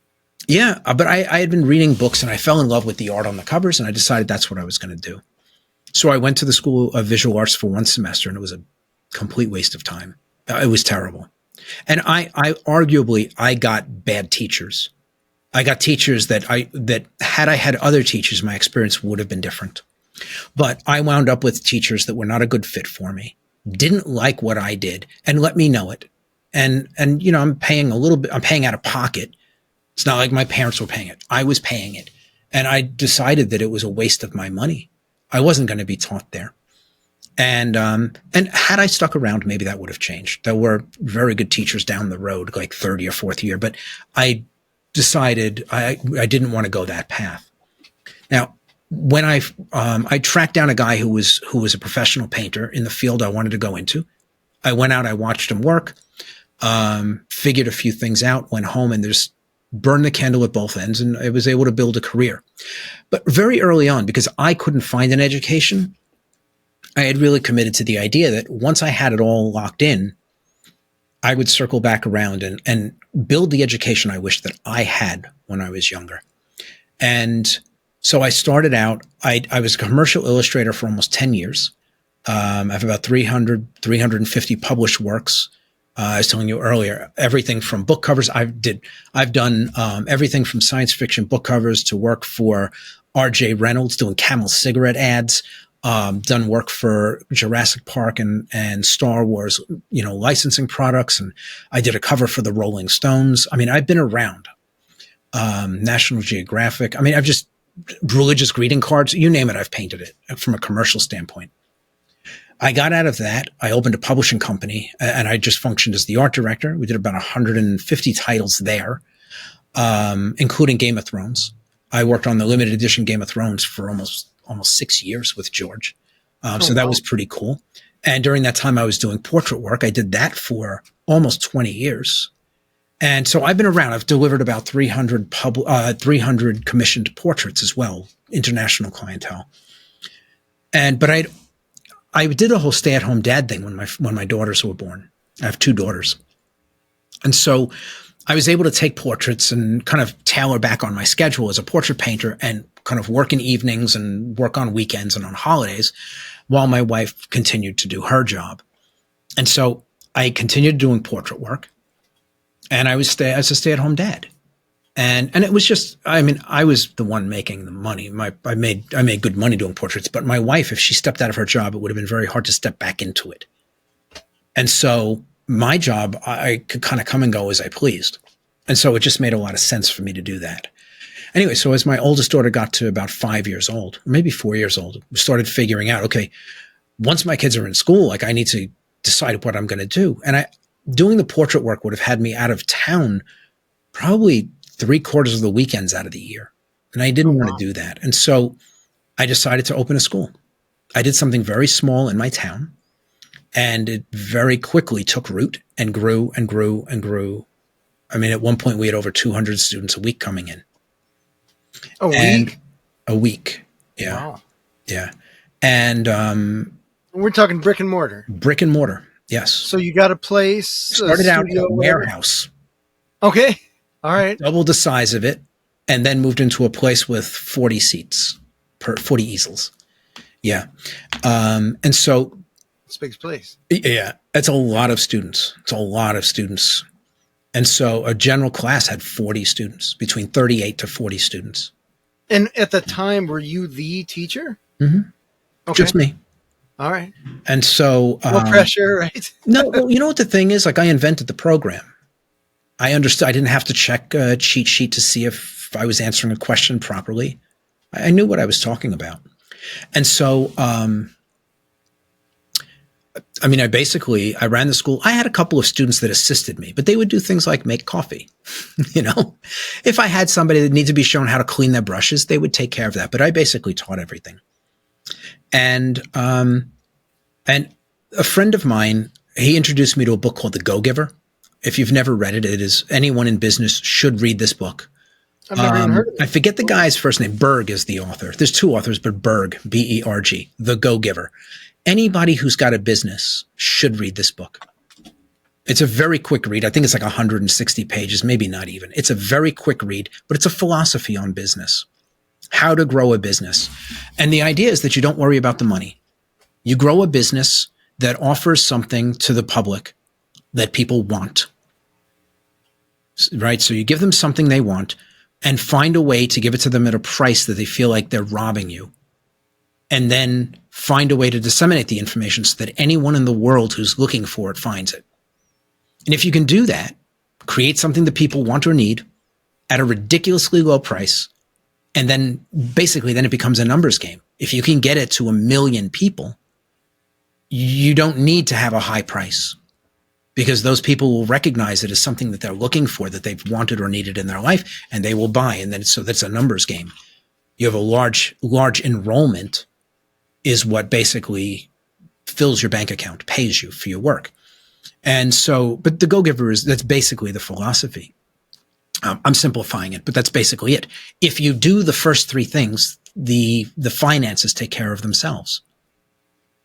Yeah. But I had been reading books, and I fell in love with the art on the covers, and I decided that's what I was going to do. So I went to the School of Visual Arts for 1 semester, and it was a complete waste of time. It was terrible. And I arguably got bad teachers. I got teachers that had I had other teachers, my experience would have been different. But I wound up with teachers that were not a good fit for me, didn't like what I did, and let me know it. And I'm paying a little bit, I'm paying out of pocket. It's not like my parents were paying it. I was paying it. And I decided that it was a waste of my money. I wasn't going to be taught there. And had I stuck around, maybe that would have changed. There were very good teachers down the road, like third or fourth year, but I decided I didn't want to go that path. Now, when I tracked down a guy who was a professional painter in the field I wanted to go into. I went out, I watched him work, figured a few things out, went home, and burned the candle at both ends, and I was able to build a career. But very early on, because I couldn't find an education, I had really committed to the idea that once I had it all locked in, I would circle back around and build the education I wished that I had when I was younger. And so I started out, I was a commercial illustrator for almost 10 years. I have about 350 published works. I was telling you earlier, everything from book covers. I've done everything from science fiction book covers to work for R.J. Reynolds doing Camel cigarette ads. Done work for Jurassic Park and Star Wars, licensing products. And I did a cover for the Rolling Stones. I mean, I've been around. National Geographic. I mean, religious greeting cards, you name it, I've painted it from a commercial standpoint. I got out of that. I opened a publishing company, and I just functioned as the art director. We did about 150 titles there, including Game of Thrones. I worked on the limited edition Game of Thrones for almost 6 years with George. So that was pretty cool. And during that time, I was doing portrait work. I did that for almost 20 years. And so I've been around. I've delivered about 300 commissioned portraits as well, international clientele. But I did a whole stay-at-home dad thing when my daughters were born. I have 2 daughters. And so I was able to take portraits and kind of tailor back on my schedule as a portrait painter and kind of work in evenings and work on weekends and on holidays while my wife continued to do her job. And so I continued doing portrait work, and I was as a stay-at-home dad. And it was just, I mean, I was the one making the money. I made good money doing portraits, but my wife, if she stepped out of her job, it would have been very hard to step back into it. And so my job, I could kind of come and go as I pleased. And so it just made a lot of sense for me to do that. Anyway, so as my oldest daughter got to about 5 years old, maybe 4 years old, we started figuring out, okay, once my kids are in school, like I need to decide what I'm going to do. And doing the portrait work would have had me out of town probably 3/4 of the weekends out of the year. And I didn't want to do that. And so I decided to open a school. I did something very small in my town, and it very quickly took root and grew and grew and grew. I mean, at one point we had over 200 students a week coming in. A week. Yeah. Wow. Yeah. And we're talking brick and mortar. Brick and mortar. Yes. So you got a place. Started out in a warehouse. Okay. All right. Doubled the size of it, and then moved into a place with 40 seats, 40 easels. Yeah. And so it's a big place. Yeah. It's a lot of students. And so a general class had 40 students, between 38 to 40 students. And at the time, were you the teacher? Mm-hmm. Okay. Just me. All right. And so no pressure, right? No, well, you know what the thing is? Like, I invented the program. I understood. I didn't have to check a cheat sheet to see if I was answering a question properly. I knew what I was talking about. And so, I mean, I ran the school. I had a couple of students that assisted me, but they would do things like make coffee. You know, if I had somebody that needed to be shown how to clean their brushes, they would take care of that. But I basically taught everything. And a friend of mine, he introduced me to a book called The Go-Giver. If you've never read it, anyone in business should read this book. I've never even heard of it. I forget the guy's first name. Berg is the author. There's 2 authors, but Berg, B-E-R-G, The Go-Giver. Anybody who's got a business should read this book. It's a very quick read. I think it's like 160 pages, maybe not even. It's a very quick read, but it's a philosophy on business, how to grow a business. And the idea is that you don't worry about the money. You grow a business that offers something to the public that people want, right? So you give them something they want and find a way to give it to them at a price that they feel like they're robbing you. And then find a way to disseminate the information so that anyone in the world who's looking for it finds it. And if you can do that, create something that people want or need at a ridiculously low price, and then basically then it becomes a numbers game. If you can get it to 1 million people, you don't need to have a high price, because those people will recognize it as something that they're looking for, that they've wanted or needed in their life, and they will buy. And then so that's a numbers game. You have a large enrollment is what basically fills your bank account, pays you for your work. And so, but the Go-Giver that's basically the philosophy. I'm simplifying it, but that's basically it. If you do the first 3 things, the finances take care of themselves.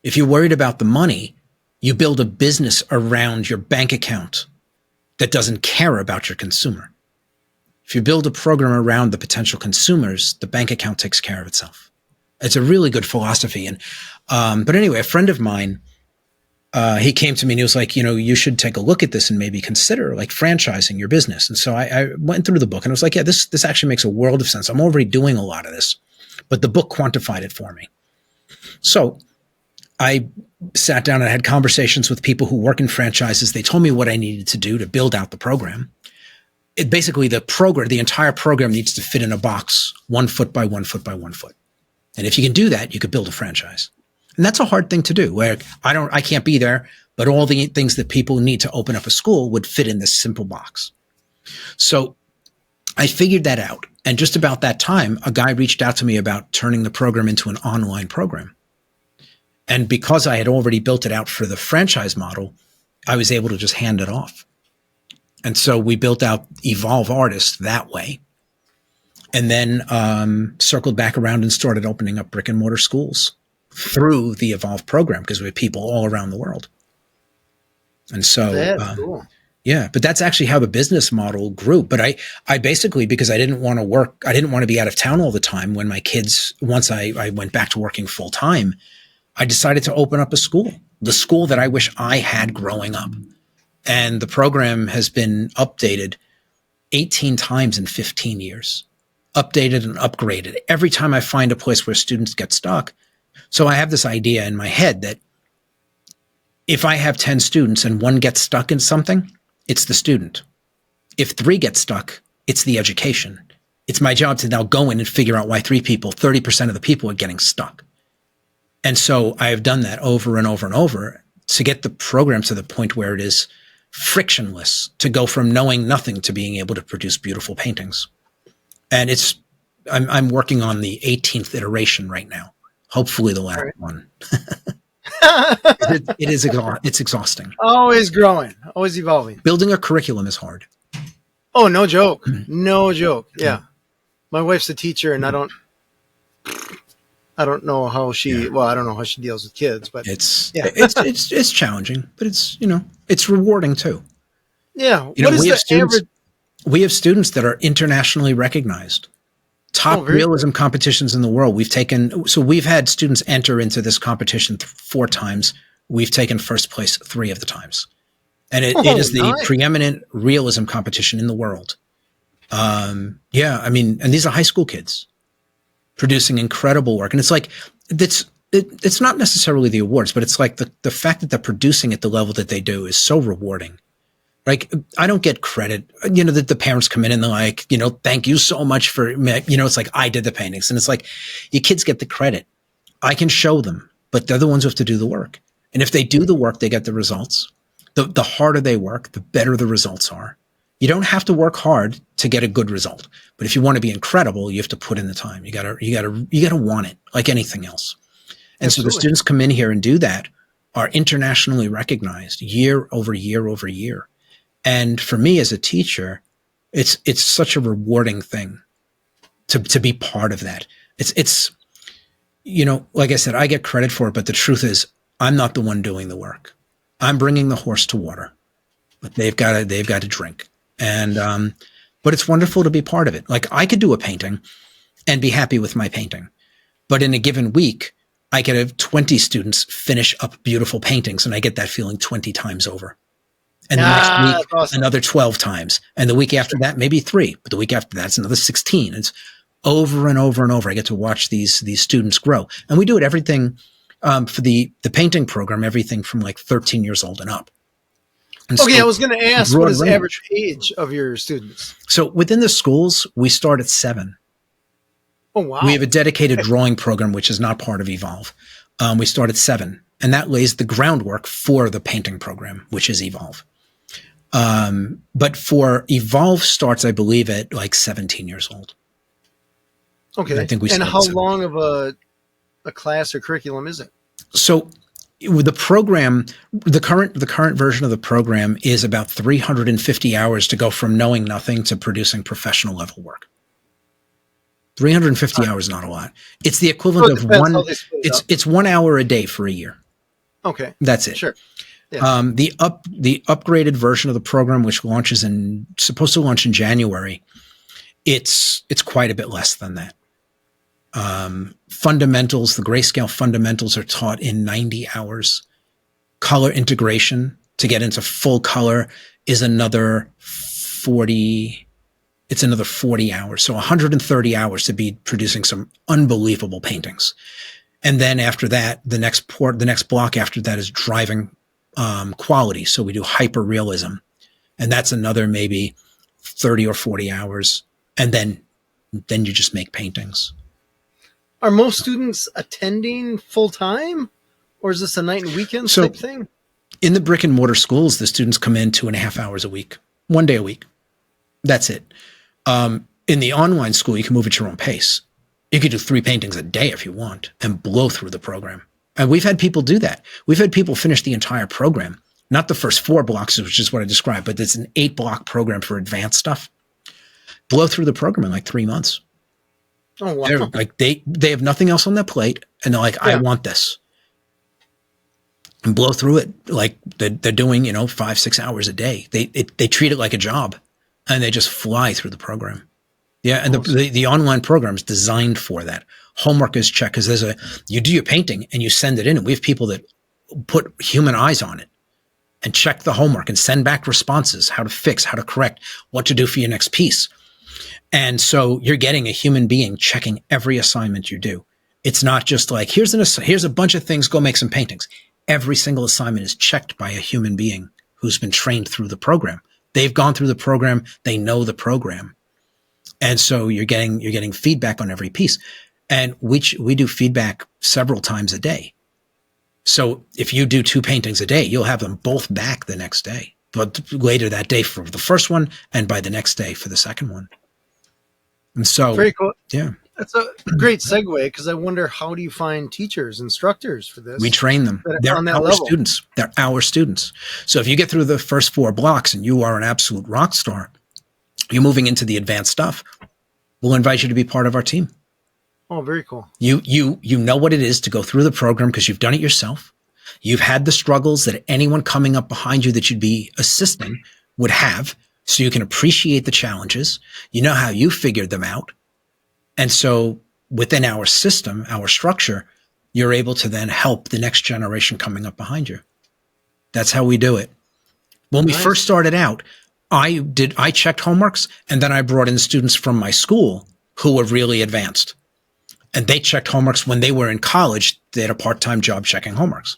If you're worried about the money, you build a business around your bank account that doesn't care about your consumer. If you build a program around the potential consumers, the bank account takes care of itself. It's a really good philosophy. And, but anyway, a friend of mine, he came to me and he was like, you know, you should take a look at this and maybe consider like franchising your business. And so I went through the book and I was like, yeah, this actually makes a world of sense. I'm already doing a lot of this, but the book quantified it for me. So I sat down and I had conversations with people who work in franchises. They told me what I needed to do to build out the program. basically the entire program needs to fit in a box, 1 foot by 1 foot by 1 foot. And if you can do that, you could build a franchise. And that's a hard thing to do, where I can't be there, but all the things that people need to open up a school would fit in this simple box. So I figured that out. And just about that time, a guy reached out to me about turning the program into an online program. And because I had already built it out for the franchise model, I was able to just hand it off. And so we built out Evolve Artists that way. And then circled back around and started opening up brick and mortar schools through the Evolve program, because we had people all around the world. And so, that's cool. Yeah, but that's actually how the business model grew. But I basically, because I didn't want to be out of town all the time when my kids, once I went back to working full time, I decided to open up a school, the school that I wish I had growing up. And the program has been updated 18 times in 15 years, updated and upgraded every time I find a place where students get stuck. So I have this idea in my head that if I have 10 students and 1 gets stuck in something, it's the student. If 3 get stuck, it's the education. It's my job to now go in and figure out why 30% of the people are getting stuck. And so I have done that over and over and over to get the program to the point where it is frictionless, to go from knowing nothing to being able to produce beautiful paintings. And I'm working on the 18th iteration right now. Hopefully the last one. It's exhausting. Always growing, always evolving. Building a curriculum is hard. Oh, no joke. No joke. Yeah. My wife's a teacher, and I don't know how she, I don't know how she deals with kids, but it's challenging, but it's rewarding too. Yeah. We have students that are internationally recognized. Top realism competitions in the world. We've had students enter into this competition 4 times. We've taken first place 3 of the times. And it is the preeminent realism competition in the world. And these are high school kids producing incredible work. And it's like, it's not necessarily the awards, but it's like the fact that they're producing at the level that they do is so rewarding. Like, I don't get credit, that the parents come in and they're like, thank you so much for, it's like, I did the paintings. And it's like, your kids get the credit. I can show them, but they're the ones who have to do the work. And if they do the work, they get the results. The harder they work, the better the results are. You don't have to work hard to get a good result. But if you want to be incredible, you have to put in the time. You gotta want it, like anything else. And Absolutely. So the students come in here and do that, are internationally recognized year over year over year. And for me as a teacher, it's such a rewarding thing to be part of that. It's like I said, I get credit for it, but the truth is I'm not the one doing the work. I'm bringing the horse to water, but they've got to drink. And, but it's wonderful to be part of it. Like, I could do a painting and be happy with my painting, but in a given week, I could have 20 students finish up beautiful paintings, and I get that feeling 20 times over. And the next week, awesome. Another 12 times. And the week after that, maybe 3. But the week after that, it's another 16. It's over and over and over. I get to watch these students grow. And we do it everything for the painting program, everything from like 13 years old and up. And I was going to ask, what is the average age of your students? So within the schools, we start at 7. Oh, wow. We have a dedicated drawing program, which is not part of Evolve. We start at 7. And that lays the groundwork for the painting program, which is Evolve. But for Evolve starts, I believe, at like 17 years old. Okay. And I think and how long of a class or curriculum is it? So with the program, the current version of the program is about 350 hours to go from knowing nothing to producing professional level work. 350 hours, not a lot. It's the equivalent of it's 1 hour a day for a year. Okay. That's it. Sure. Yeah. The upgraded version of the program, which supposed to launch in January, it's quite a bit less than that. Fundamentals, the grayscale fundamentals are taught in 90 hours. Color integration to get into full color is another 40. It's another 40 hours. So 130 hours to be producing some unbelievable paintings. And then after that, the next block after that is driving quality. So we do hyper realism, and that's another maybe 30 or 40 hours, and then you just make paintings. Are most students attending full time, or is this a night and weekend type thing? In the brick and mortar schools, the students come in 2.5 hours a week, 1 day a week. That's it. In the online school, you can move at your own pace. You could do 3 paintings a day if you want and blow through the program. And we've had people do that. We've had people finish the entire program, not the first 4 blocks, which is what I described, but it's an 8-block program for advanced stuff. Blow through the program in like 3 months. Oh, wow. They're like they have nothing else on their plate, and they're like, I want this. And blow through it like they're doing, 5-6 hours a day. They treat it like a job, and they just fly through the program. Yeah, and the online program is designed for that. Homework is checked because you do your painting and you send it in, and we have people that put human eyes on it and check the homework and send back responses, how to fix, how to correct, what to do for your next piece. And so you're getting a human being checking every assignment you do. It's not just like, here's a bunch of things, go make some paintings. Every single assignment is checked by a human being who's been trained through the program. They've gone through the program. They know the program. And so you're getting feedback on every piece. And we do feedback several times a day. So if you do 2 paintings a day, you'll have them both back the next day, but later that day for the first one and by the next day for the second one. And so, very cool. Yeah. That's a great segue, because I wonder, how do you find teachers, instructors for this? We train them. They're our students. They're our students. So if you get through the first 4 blocks and you are an absolute rock star, you're moving into the advanced stuff, we'll invite you to be part of our team. Oh, very cool. You know what it is to go through the program because you've done it yourself. You've had the struggles that anyone coming up behind you that you'd be assisting would have. So you can appreciate the challenges. You know how you figured them out. And so within our system, our structure, you're able to then help the next generation coming up behind you. That's how we do it. When we first started out, I checked homeworks, and then I brought in students from my school who were really advanced. And they checked homeworks when they were in college. They had a part-time job checking homeworks.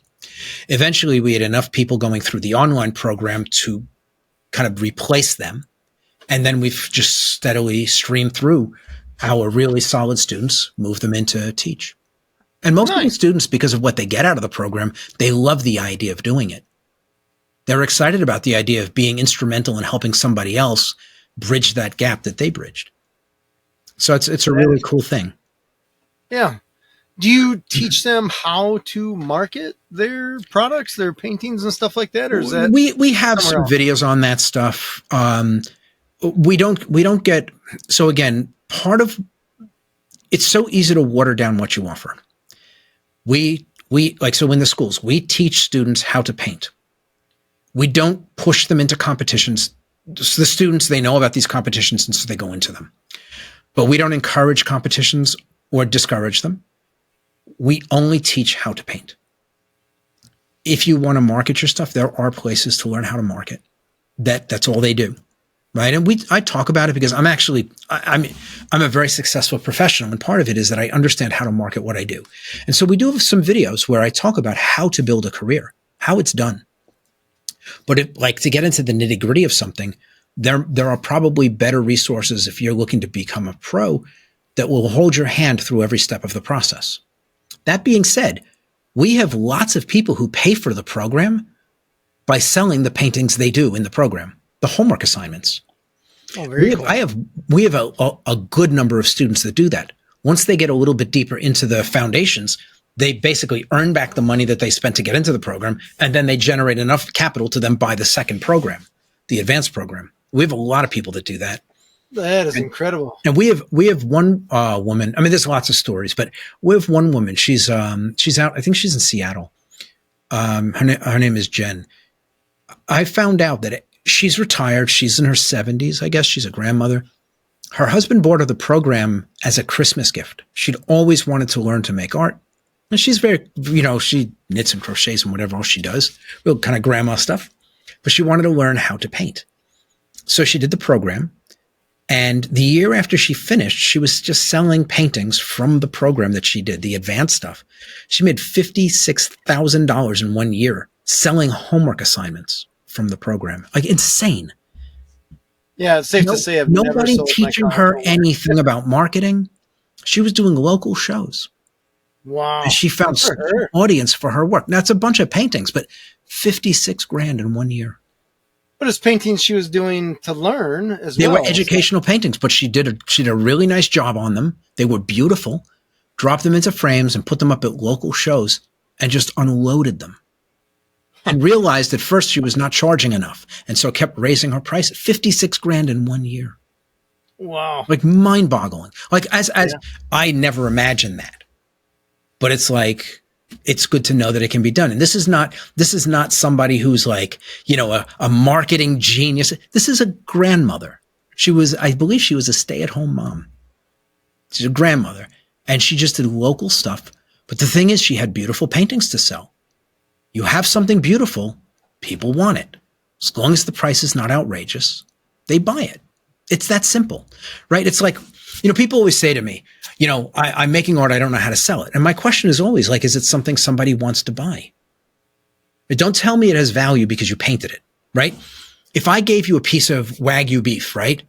Eventually, we had enough people going through the online program to kind of replace them. And then we've just steadily streamed through our really solid students, move them into teach. And most of the students, because of what they get out of the program, they love the idea of doing it. They're excited about the idea of being instrumental in helping somebody else bridge that gap that they bridged. So it's a really cool thing. Yeah. Do you teach them how to market their products, their paintings and stuff like that? Or is that we have some videos on that stuff. We don't get, so again, part of it's so easy to water down what you offer. We so in the schools, we teach students how to paint. We don't push them into competitions. The students, they know about these competitions, and so they go into them. But we don't encourage competitions or discourage them. We only teach how to paint. If you want to market your stuff, there are places to learn how to market. That's all they do, right? And I talk about it because I'm a very successful professional, and part of it is that I understand how to market what I do. And so we do have some videos where I talk about how to build a career, how it's done. But to get into the nitty-gritty of something, there are probably better resources if you're looking to become a pro that will hold your hand through every step of the process. That being said, we have lots of people who pay for the program by selling the paintings they do in the program, the homework assignments. Oh, very cool. We have a good number of students that do that. Once they get a little bit deeper into the foundations, they basically earn back the money that they spent to get into the program, and then they generate enough capital to then buy the second program, the advanced program. We have a lot of people that do that. That is incredible. And we have one woman. I mean, there's lots of stories, but we have one woman. She's out. I think she's in Seattle. Her name is Jen. I found out that she's retired. She's in her 70s. I guess she's a grandmother. Her husband bought her the program as a Christmas gift. She'd always wanted to learn to make art. And she's very, she knits and crochets and whatever else she does, real kind of grandma stuff. But she wanted to learn how to paint. So she did the program. And the year after she finished, she was just selling paintings from the program that she did, the advanced stuff. She made $56,000 in 1 year selling homework assignments from the program. Like, insane. Yeah, it's safe to say I've nobody never teaching her anything about marketing. She was doing local shows. Wow. And she found such an audience for her work. Now, it's a bunch of paintings, but 56 grand in 1 year. But it's paintings she was doing to learn as well. They were educational paintings, but she did a really nice job on them. They were beautiful. Dropped them into frames and put them up at local shows and just unloaded them. And realized at first she was not charging enough. And so kept raising her price at 56 grand in 1 year. Wow. Like mind boggling. Like as I never imagined that. But it's like, it's good to know that it can be done. And this is not somebody who's like, a marketing genius. This is a grandmother. I believe she was a stay-at-home mom. She's a grandmother. And she just did local stuff. But the thing is, she had beautiful paintings to sell. You have something beautiful, people want it. As long as the price is not outrageous, they buy it. It's that simple, right? It's like, people always say to me, I'm making art, I don't know how to sell it. And my question is always like, is it something somebody wants to buy? But don't tell me it has value because you painted it, right? If I gave you a piece of Wagyu beef, right?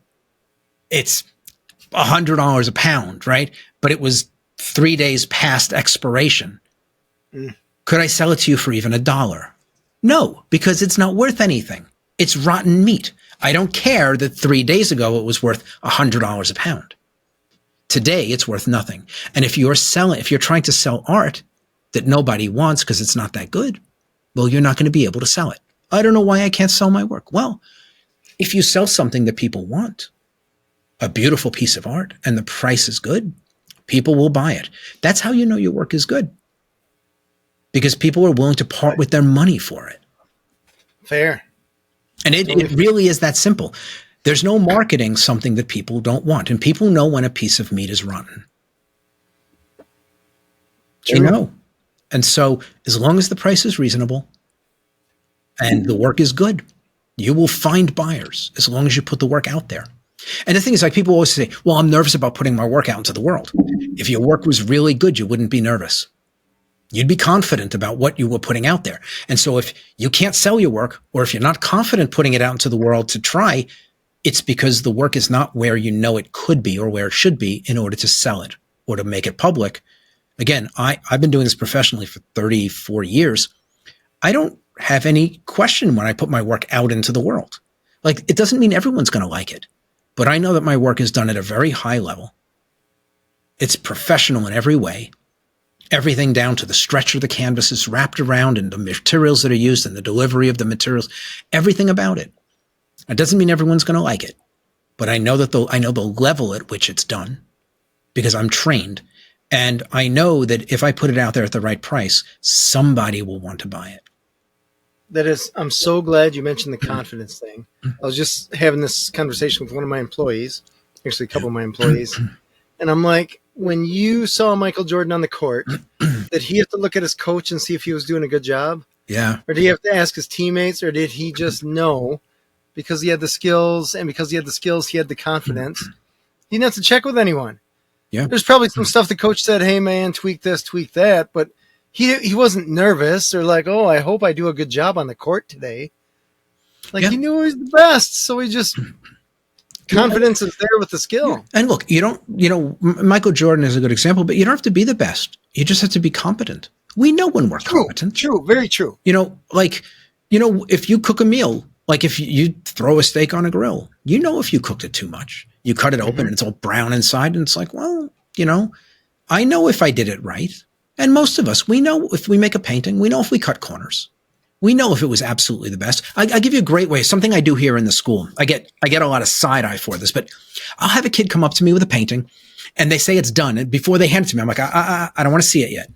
It's $100 a pound, right? But it was 3 days past expiration. Could I sell it to you for even $1? No, because it's not worth anything. It's rotten meat. I don't care that 3 days ago it was worth $100 a pound. Today it's worth nothing. And if you're trying to sell art that nobody wants because it's not that good, well, you're not going to be able to sell it. I don't know why I can't sell my work. Well, if you sell something that people want, a beautiful piece of art, and the price is good, people will buy it. That's how you know your work is good. Because people are willing to part with their money for it. Fair. And it really is that simple. There's no marketing something that people don't want. And people know when a piece of meat is rotten. They know. And so as long as the price is reasonable and the work is good, you will find buyers as long as you put the work out there. And the thing is, like, people always say, well, I'm nervous about putting my work out into the world. If your work was really good, you wouldn't be nervous. You'd be confident about what you were putting out there. And so if you can't sell your work, or if you're not confident putting it out into the world to try, it's because the work is not where you know it could be or where it should be in order to sell it or to make it public. Again, I've been doing this professionally for 34 years. I don't have any question when I put my work out into the world. Like, it doesn't mean everyone's going to like it, but I know that my work is done at a very high level. It's professional in every way. Everything down to the stretch of the canvas is wrapped around, and the materials that are used and the delivery of the materials, everything about it. It doesn't mean everyone's going to like it, but I know that the level at which it's done because I'm trained. And I know that if I put it out there at the right price, somebody will want to buy it. I'm so glad you mentioned the confidence thing. I was just having this conversation with one of my employees, actually a couple of my employees. And I'm like, when you saw Michael Jordan on the court, did he have to look at his coach and see if he was doing a good job? Yeah. Or did he have to ask his teammates, or did he just know because he had the skills, and because he had the skills, he had the confidence? He didn't have to check with anyone. Yeah. There's probably some stuff the coach said, hey, man, tweak this, tweak that. But he wasn't nervous or like, oh, I hope I do a good job on the court today. Like, he knew he was the best. So he just... confidence is there with the skill. Yeah. And look, Michael Jordan is a good example, but you don't have to be the best. You just have to be competent. We know when we're competent. True, very true. If you cook a meal, like if you throw a steak on a grill, if you cooked it too much. You cut it open and it's all brown inside, and it's like, well, I know if I did it right. And most of us, we know if we make a painting, we know if we cut corners. We know if it was absolutely the best. I give you a great way. Something I do here in the school. I get a lot of side eye for this, but I'll have a kid come up to me with a painting and they say it's done. And before they hand it to me, I'm like, I don't want to see it yet.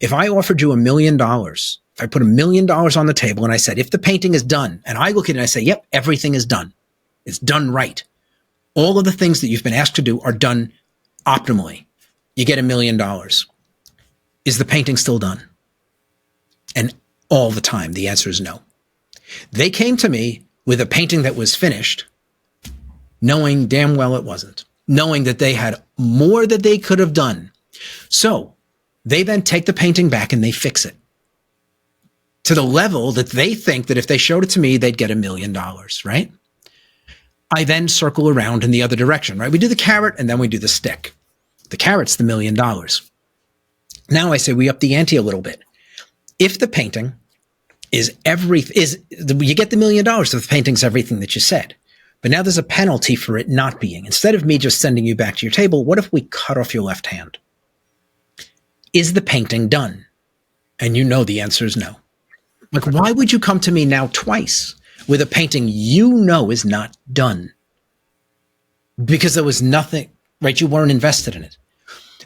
If I offered you $1 million, if I put $1 million on the table and I said, if the painting is done, and I look at it and I say, yep, everything is done. It's done right. All of the things that you've been asked to do are done optimally. You get $1 million. Is the painting still done? And all the time, the answer is no. They came to me with a painting that was finished, knowing damn well it wasn't, knowing that they had more that they could have done. So they then take the painting back and they fix it to the level that they think that if they showed it to me, they'd get $1 million, right? I then circle around in the other direction, right? We do the carrot and then we do the stick. The carrot's the $1 million. Now I say we up the ante a little bit. If the painting you get the $1 million if the painting's everything that you said. But now there's a penalty for it not being. Instead of me just sending you back to your table, what if we cut off your left hand? Is the painting done? And you know the answer is no. Like, why would you come to me now twice with a painting you know is not done? Because there was nothing, right? You weren't invested in it.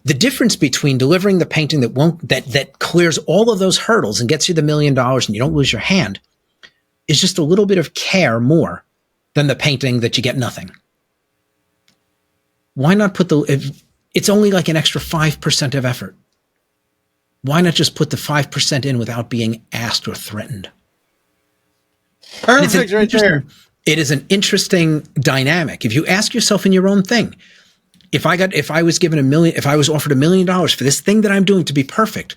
The difference between delivering the painting that clears all of those hurdles and gets you the $1 million and you don't lose your hand is just a little bit of care more than the painting that you get nothing. Why not put it's only like an extra 5% of effort. Why not just put the 5% in without being asked or threatened? Perfect, right there. It is an interesting dynamic. If you ask yourself in your own thing, if I was offered $1 million for this thing that I'm doing to be perfect,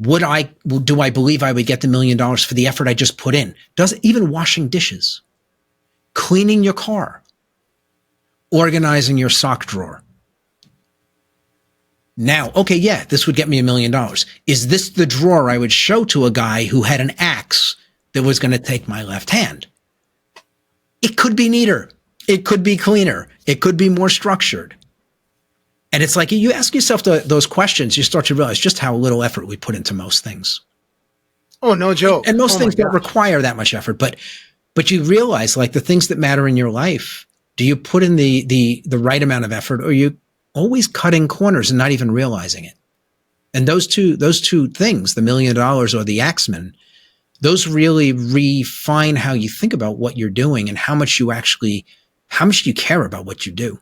do I believe I would get the $1 million for the effort I just put in? Even washing dishes, cleaning your car, organizing your sock drawer. Now, okay, yeah, this would get me $1 million. Is this the drawer I would show to a guy who had an axe that was going to take my left hand? It could be neater. It could be cleaner. It could be more structured. And it's like you ask yourself those questions, you start to realize just how little effort we put into most things. Oh, no joke. And most things don't require that much effort, but you realize, like, the things that matter in your life, do you put in the right amount of effort, or are you always cutting corners and not even realizing it? And those two things, the $1 million or the axeman, those really refine how you think about what you're doing and how much you care about what you do.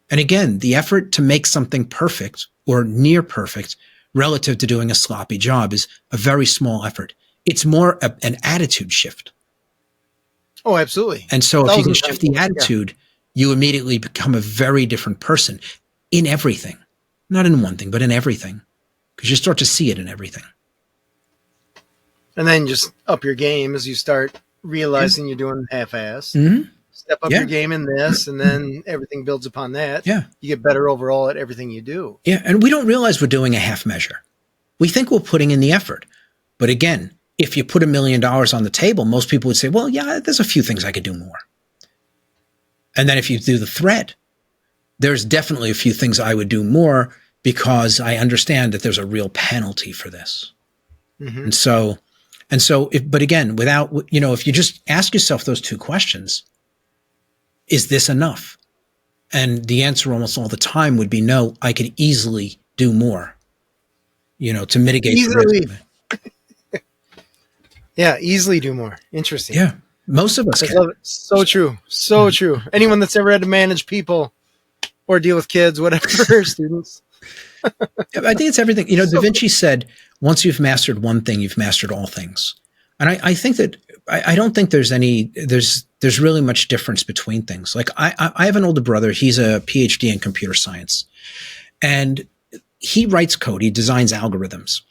And again, the effort to make something perfect or near perfect relative to doing a sloppy job is a very small effort. It's more an attitude shift. Oh, absolutely. And so if you can shift the attitude, you immediately become a very different person in everything. Not in one thing, but in everything. Because you start to see it in everything. And then just up your game as you start realizing you're doing half-assed. Mm-hmm. Step up your game in this, and then everything builds upon that. Yeah. You get better overall at everything you do. Yeah, and we don't realize we're doing a half measure. We think we're putting in the effort. But again, if you put $1 million on the table, most people would say, well, yeah, there's a few things I could do more. And then if you do the thread, there's definitely a few things I would do more because I understand that there's a real penalty for this. Mm-hmm. But again, if you just ask yourself those two questions, is this enough? And the answer almost all the time would be no, I could easily do more, to mitigate the risk. Yeah, easily do more. Interesting. Yeah, most of us can. Love it. So true. So true. Anyone that's ever had to manage people or deal with kids, whatever, students. I think it's everything. Da Vinci said, once you've mastered one thing, you've mastered all things. And I think that I don't think there's really much difference between things. Like I have an older brother. He's a PhD in computer science, and he writes code. He designs algorithms,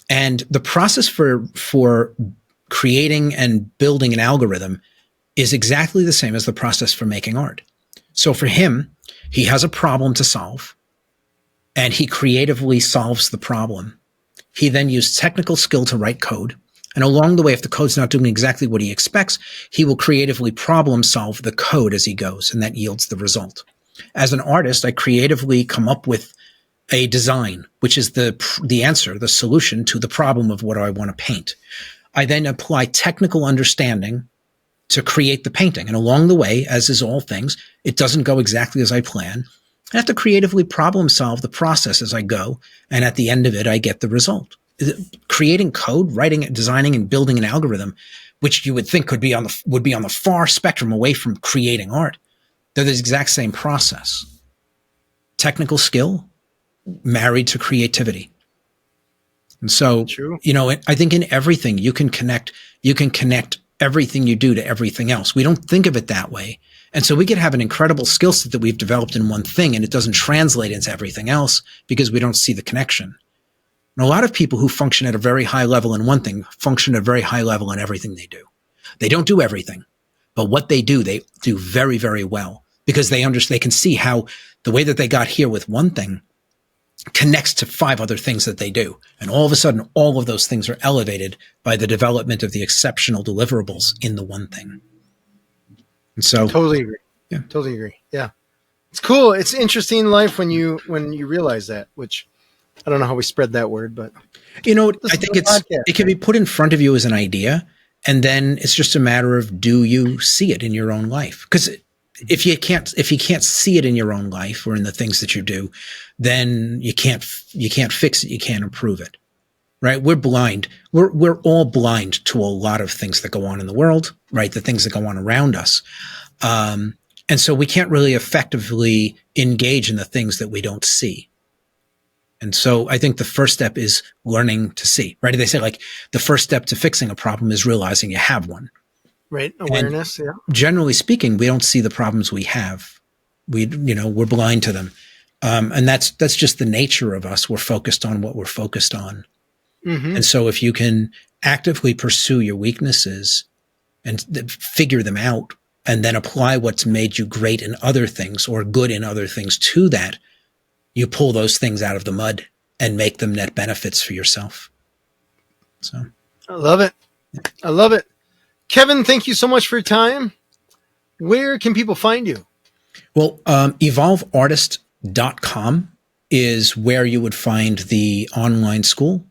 and the process for creating and building an algorithm is exactly the same as the process for making art. So for him, he has a problem to solve, and he creatively solves the problem. He then used technical skill to write code. And along the way, if the code's not doing exactly what he expects, he will creatively problem solve the code as he goes, and that yields the result. As an artist, I creatively come up with a design, which is the answer, the solution to the problem of what I want to paint. I then apply technical understanding to create the painting. And along the way, as is all things, it doesn't go exactly as I plan. I have to creatively problem solve the process as I go. And at the end of it, I get the result. Creating code, writing, designing, and building an algorithm, which you would think would be on the far spectrum away from creating art, they're the exact same process. Technical skill married to creativity. And so, I think in everything you can connect everything you do to everything else. We don't think of it that way. And so we could have an incredible skill set that we've developed in one thing, and it doesn't translate into everything else because we don't see the connection. And a lot of people who function at a very high level in one thing function at a very high level in everything they do. They don't do everything, But what they do very, very well, because they can see how the way that they got here with one thing connects to 5 other things that they do. And all of a sudden, all of those things are elevated by the development of the exceptional deliverables in the one thing. And so totally agree. Yeah. Totally agree. Yeah. It's cool. It's interesting life when you realize that, which I don't know how we spread that word, but I think it can be put in front of you as an idea, and then it's just a matter of, do you see it in your own life? Because if you can't see it in your own life or in the things that you do, then you can't fix it. You can't improve it, right? We're blind. We're all blind to a lot of things that go on in the world, right? The things that go on around us. And so we can't really effectively engage in the things that we don't see. And so I think the first step is learning to see, right? They say like the first step to fixing a problem is realizing you have one. Right. Awareness. And generally speaking, we don't see the problems we have. We're blind to them. And that's just the nature of us. We're focused on what we're focused on. Mm-hmm. And so if you can actively pursue your weaknesses and figure them out, and then apply what's made you great in other things or good in other things to that, you pull those things out of the mud and make them net benefits for yourself. So I love it. I love it. Kevin, thank you so much for your time. Where can people find you? Well, evolveartist.com is where you would find the online school.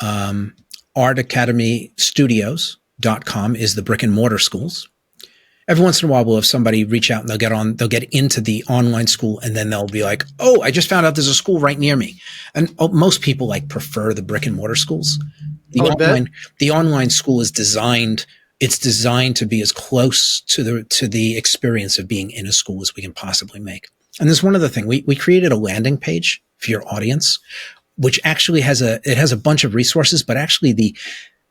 artacademystudios.com is the brick and mortar schools. Every once in a while, we'll have somebody reach out and they'll get into the online school, and then they'll be like, oh, I just found out there's a school right near me. And most people prefer the brick and mortar schools. The online school is designed to be as close to the experience of being in a school as we can possibly make. And there's one other thing. We created a landing page for your audience, which actually has a bunch of resources, but actually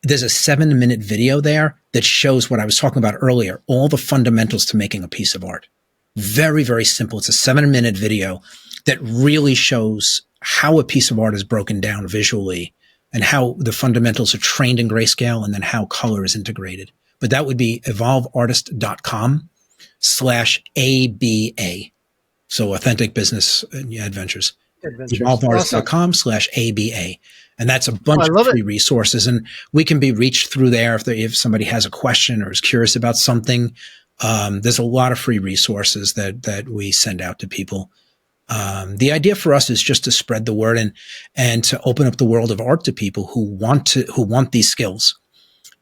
there's a 7-minute video there that shows what I was talking about earlier, all the fundamentals to making a piece of art. Very, very simple. It's a 7-minute video that really shows how a piece of art is broken down visually and how the fundamentals are trained in grayscale and then how color is integrated. But that would be evolveartist.com/ABA. So Authentic Business Adventures. evolveartist.com/ABA. And that's a bunch of free resources. And we can be reached through there if somebody has a question or is curious about something. There's a lot of free resources that we send out to people. The idea for us is just to spread the word and to open up the world of art to people who want these skills.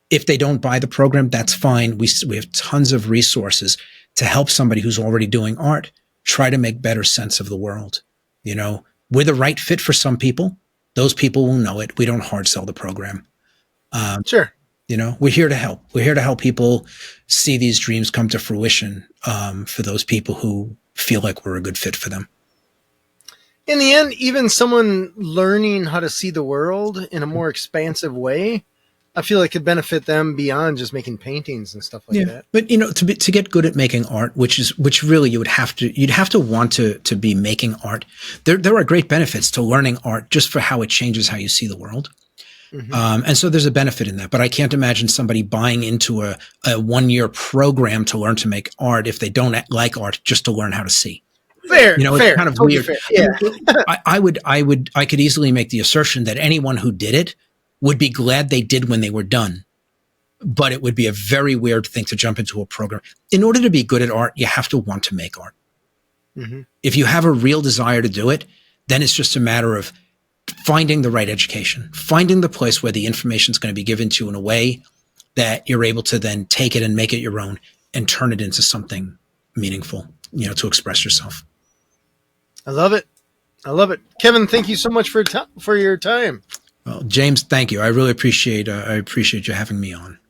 If they don't buy the program, that's fine. We have tons of resources to help somebody who's already doing art try to make better sense of the world. We're the right fit for some people. Those people will know it. We don't hard sell the program. Sure. We're here to help. We're here to help people see these dreams come to fruition for those people who feel like we're a good fit for them. In the end, even someone learning how to see the world in a more expansive way, I feel like could benefit them beyond just making paintings and stuff like that. But to get good at making art, which really you'd have to want to be making art. There are great benefits to learning art just for how it changes how you see the world. Mm-hmm. And so there's a benefit in that, but I can't imagine somebody buying into a 1-year program to learn to make art if they don't like art just to learn how to see. Fair, it's kind of totally weird. Fair. Yeah. I could easily make the assertion that anyone who did it would be glad they did when they were done. But it would be a very weird thing to jump into a program. In order to be good at art, you have to want to make art. Mm-hmm. If you have a real desire to do it, then it's just a matter of finding the right education, finding the place where the information is going to be given to you in a way that you're able to then take it and make it your own and turn it into something meaningful, to express yourself. I love it. Kevin, thank you so much for your time. Well, James, thank you. I really appreciate you having me on.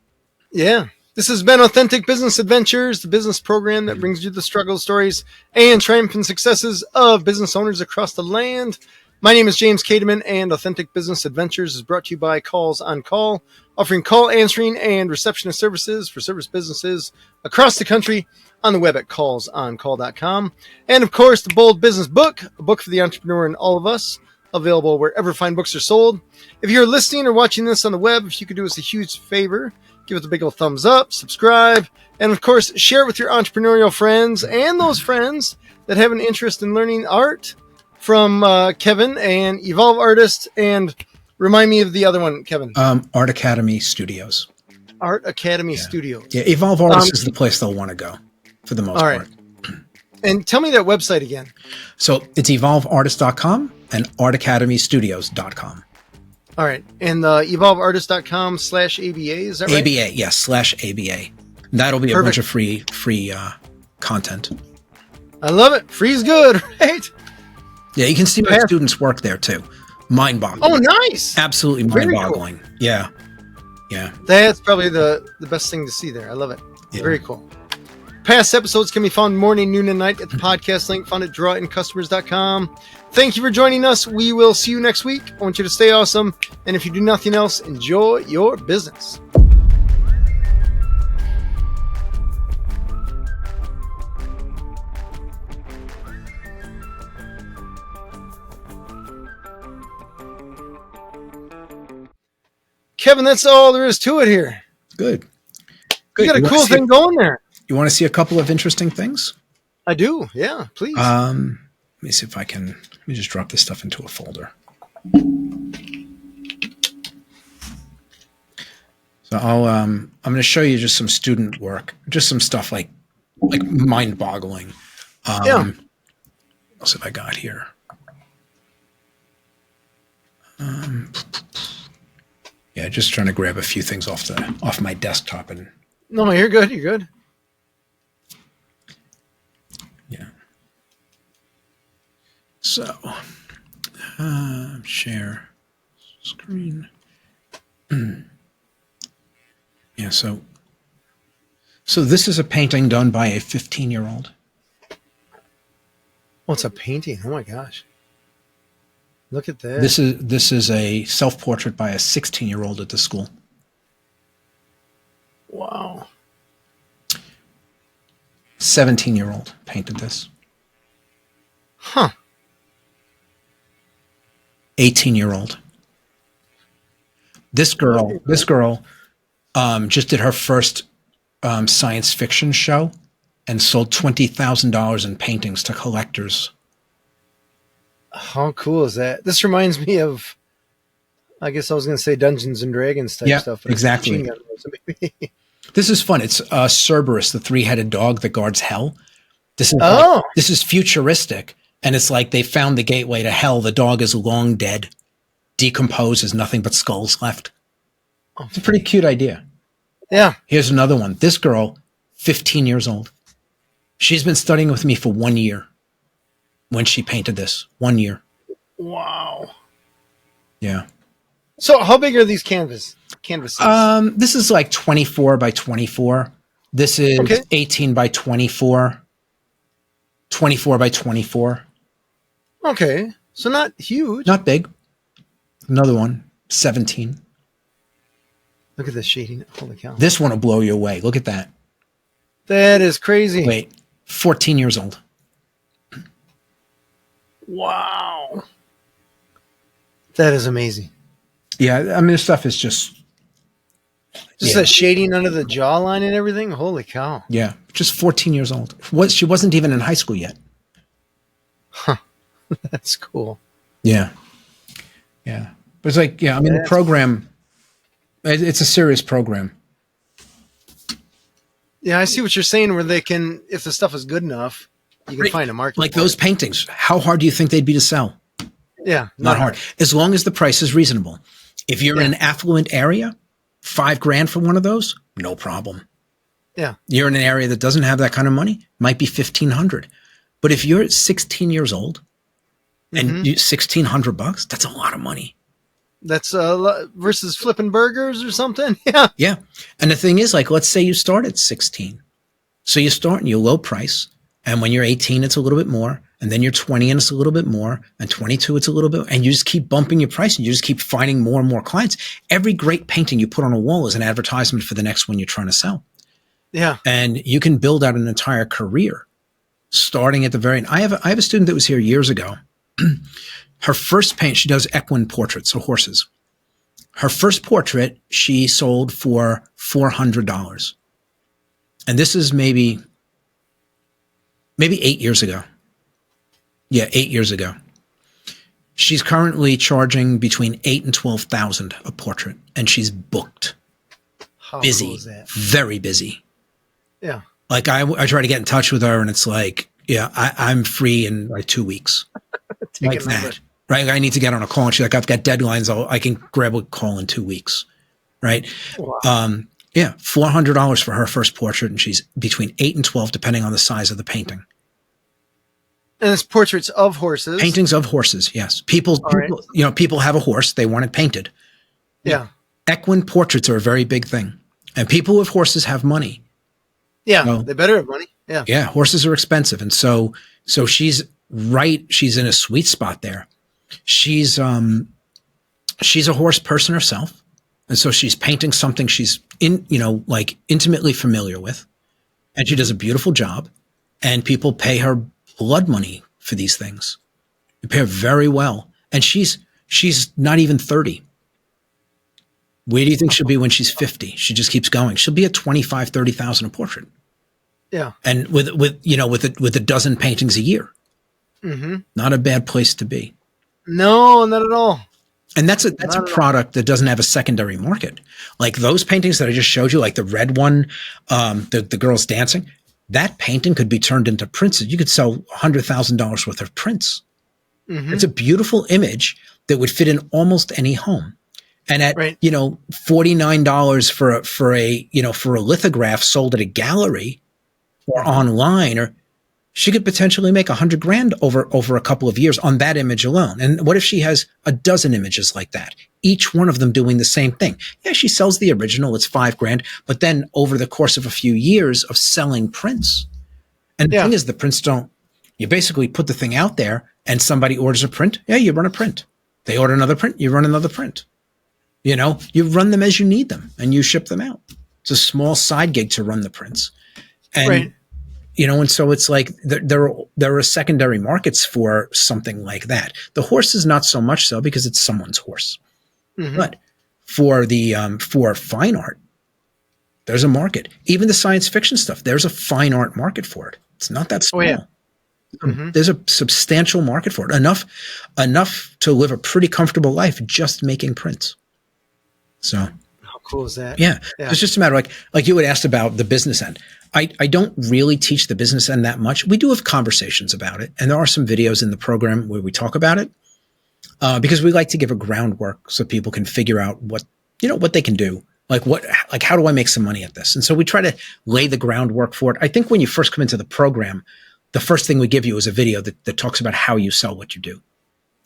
Yeah. This has been Authentic Business Adventures, the business program that brings you the struggle stories and triumphant successes of business owners across the land. My name is James Kademan, and Authentic Business Adventures is brought to you by Calls on Call, offering call answering and receptionist services for service businesses across the country on the web at callsoncall.com. And of course, the Bold Business Book, a book for the entrepreneur in all of us, available wherever fine books are sold. If you're listening or watching this on the web, if you could do us a huge favor, give it a big old thumbs up, subscribe, and of course, share it with your entrepreneurial friends and those friends that have an interest in learning art from Kevin and Evolve Artist. And remind me of the other one, Kevin. Art Academy Studios. Art Academy Studios. Yeah, Evolve Artist is the place they'll want to go for the most part. And tell me that website again. So it's evolveartist.com and artacademystudios.com. All right. And evolveartist.com/ABA, is that right? ABA, yes, /ABA. That'll be a bunch of free content. I love it. Free's good, right? Yeah, you can see my students work there too. Mind-boggling. Oh, nice. Absolutely mind-boggling. Cool. Yeah. Yeah. That's probably the best thing to see there. I love it. Yeah. Very cool. Past episodes can be found morning, noon, and night at the podcast link found at drawincustomers.com. Thank you for joining us. We will see you next week. I want you to stay awesome. And if you do nothing else, enjoy your business. Kevin, that's all there is to it here. Good. You got a cool thing going there. You want to see a couple of interesting things? I do. Yeah, please. Let me see if I can. Let me just drop this stuff into a folder. So I'm going to show you just some student work, just some stuff like mind-boggling. What else have I got here? Yeah, just trying to grab a few things off my desktop and. No, you're good. You're good. Yeah. So, share screen. Yeah. So this is a painting done by a 15-year-old. Oh, it's a painting. Oh my gosh. Look at that. This is a self-portrait by a 16-year-old at the school. Wow. 17-year-old painted this. Huh. 18-year-old. This girl just did her first science fiction show and sold $20,000 in paintings to collectors. How cool is that? This reminds me of, I guess I was going to say Dungeons and Dragons type stuff. Yeah, exactly. This is fun. It's Cerberus, the three-headed dog that guards hell. This is futuristic, and it's like they found the gateway to hell. The dog is long dead, decomposed, has nothing but skulls left. It's a pretty cute idea. Yeah. Here's another one. This girl, 15 years old. She's been studying with me for 1 year when she painted this. 1 year. Wow. Yeah. So how big are these canvases? This is like 24 by 24. This is 18 by 24. 24 by 24. Okay. So not huge. Not big. Another one, 17. Look at this shading. Holy cow. This one will blow you away. Look at that. That is crazy. Wait, 14 years old. Wow. That is amazing. Yeah, I mean, this stuff is just that shading under the jawline and everything. Holy cow. Yeah, just 14 years old. She wasn't even in high school yet. Huh. That's cool. Yeah. Yeah. But it's like, yeah, I mean, the program, it's a serious program. Yeah, I see what you're saying, where they can, if the stuff is good enough, you can find a market. Like those paintings, how hard do you think they'd be to sell? Yeah. Not hard. As long as the price is reasonable. If you're in an affluent area, $5,000 for one of those, no problem. Yeah. You're in an area that doesn't have that kind of money, might be $1,500. But if you're 16 years old and $1,600, that's a lot of money. That's versus flipping burgers or something. Yeah. Yeah. And the thing is, like, let's say you start at 16. So you start and you low price. And when you're 18, it's a little bit more. And then you're 20 and it's a little bit more. And 22, it's a little bit. And you just keep bumping your price and you just keep finding more and more clients. Every great painting you put on a wall is an advertisement for the next one you're trying to sell. Yeah. And you can build out an entire career starting at the very end. I have a student that was here years ago. Her first paint, she does equine portraits, so horses. Her first portrait she sold for $400. And this is maybe 8 years ago. Yeah, 8 years ago. She's currently charging between $8,000 and $12,000 a portrait, and she's booked. How busy, cool is that? Very busy. Yeah. Like I try to get in touch with her, and it's like, yeah, I'm free in like 2 weeks, like that. Right? I need to get on a call, and she's like, I've got deadlines. I can grab a call in 2 weeks. Right? Wow. Yeah, $400 for her first portrait, and she's between 8 and 12, depending on the size of the painting. And it's portraits of horses. Paintings of horses, yes. People, people have a horse, they want it painted. Yeah. Equine portraits are a very big thing. And people with horses have money. Yeah, so, they better have money. Yeah. Yeah, horses are expensive. And so she's in a sweet spot there. She's a horse person herself. And so she's painting something she's intimately familiar with. And she does a beautiful job. And people pay her blood money for these things. They pay her very well. And she's not even 30. Where do you think she'll be when she's 50? She just keeps going. She'll be at 25, 30,000 a portrait. Yeah. And with a dozen paintings a year. Mm-hmm. Not a bad place to be. No, not at all. And that's a product that doesn't have a secondary market. Like those paintings that I just showed you, like the red one, the girls dancing, that painting could be turned into prints. You could sell $100,000 worth of prints. Mm-hmm. It's a beautiful image that would fit in almost any home. And at $49 for a lithograph sold at a gallery or online, or she could potentially make $100,000 over a couple of years on that image alone. And what if she has a dozen images like that, each one of them doing the same thing? Yeah, she sells the original, it's $5,000, but then over the course of a few years of selling prints. And the thing is, the prints you basically put the thing out there and somebody orders a print. Yeah, you run a print. They order another print, you run another print. You run them as you need them and you ship them out. It's a small side gig to run the prints. And, and so it's like there are secondary markets for something like that. The horse is not so much so because it's someone's horse. Mm-hmm. But for fine art, there's a market. Even the science fiction stuff, there's a fine art market for it. It's not that small. Oh, yeah. Mm-hmm. There's a substantial market for it. Enough to live a pretty comfortable life just making prints. So how cool is that? Yeah. It's just a matter like you had asked about the business end. I don't really teach the business end that much. We do have conversations about it, and there are some videos in the program where we talk about it because we like to give a groundwork so people can figure out what they can do. Like how do I make some money at this? And so we try to lay the groundwork for it. I think when you first come into the program, the first thing we give you is a video that talks about how you sell what you do.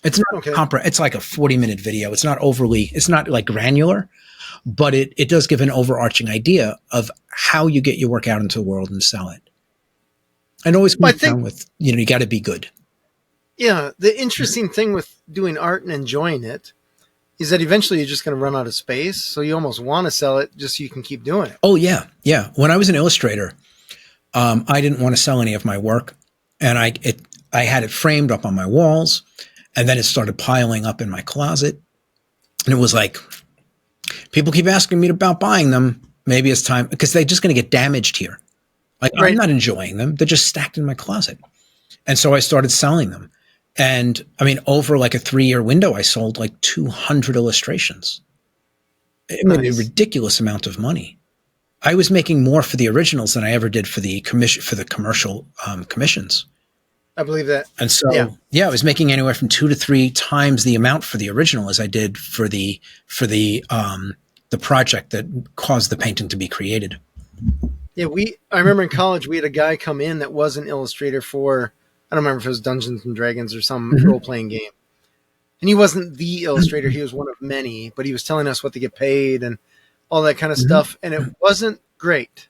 It's not it's like a 40-minute video. It's not like granular, but it does give an overarching idea of how you get your work out into the world and sell it. And always come down with, you got to be good. Yeah. The interesting thing with doing art and enjoying it is that eventually you're just going to run out of space. So you almost want to sell it just so you can keep doing it. Oh yeah. Yeah. When I was an illustrator, I didn't want to sell any of my work, and I had it framed up on my walls. And then it started piling up in my closet. And it was like, people keep asking me about buying them. Maybe it's time, because they're just going to get damaged here. Like, I'm not enjoying them. They're just stacked in my closet. And so I started selling them. And I mean, over like a 3-year window, I sold like 200 illustrations. It made a ridiculous amount of money. I was making more for the originals than I ever did for the commercial commissions. I believe that. And so, I was making anywhere from 2 to 3 times the amount for the original as I did for the project that caused the painting to be created. Yeah, I remember in college we had a guy come in that was an illustrator for, I don't remember if it was Dungeons and Dragons or some role-playing game. And he wasn't the illustrator, he was one of many, but he was telling us what to get paid and all that kind of stuff, and it wasn't great.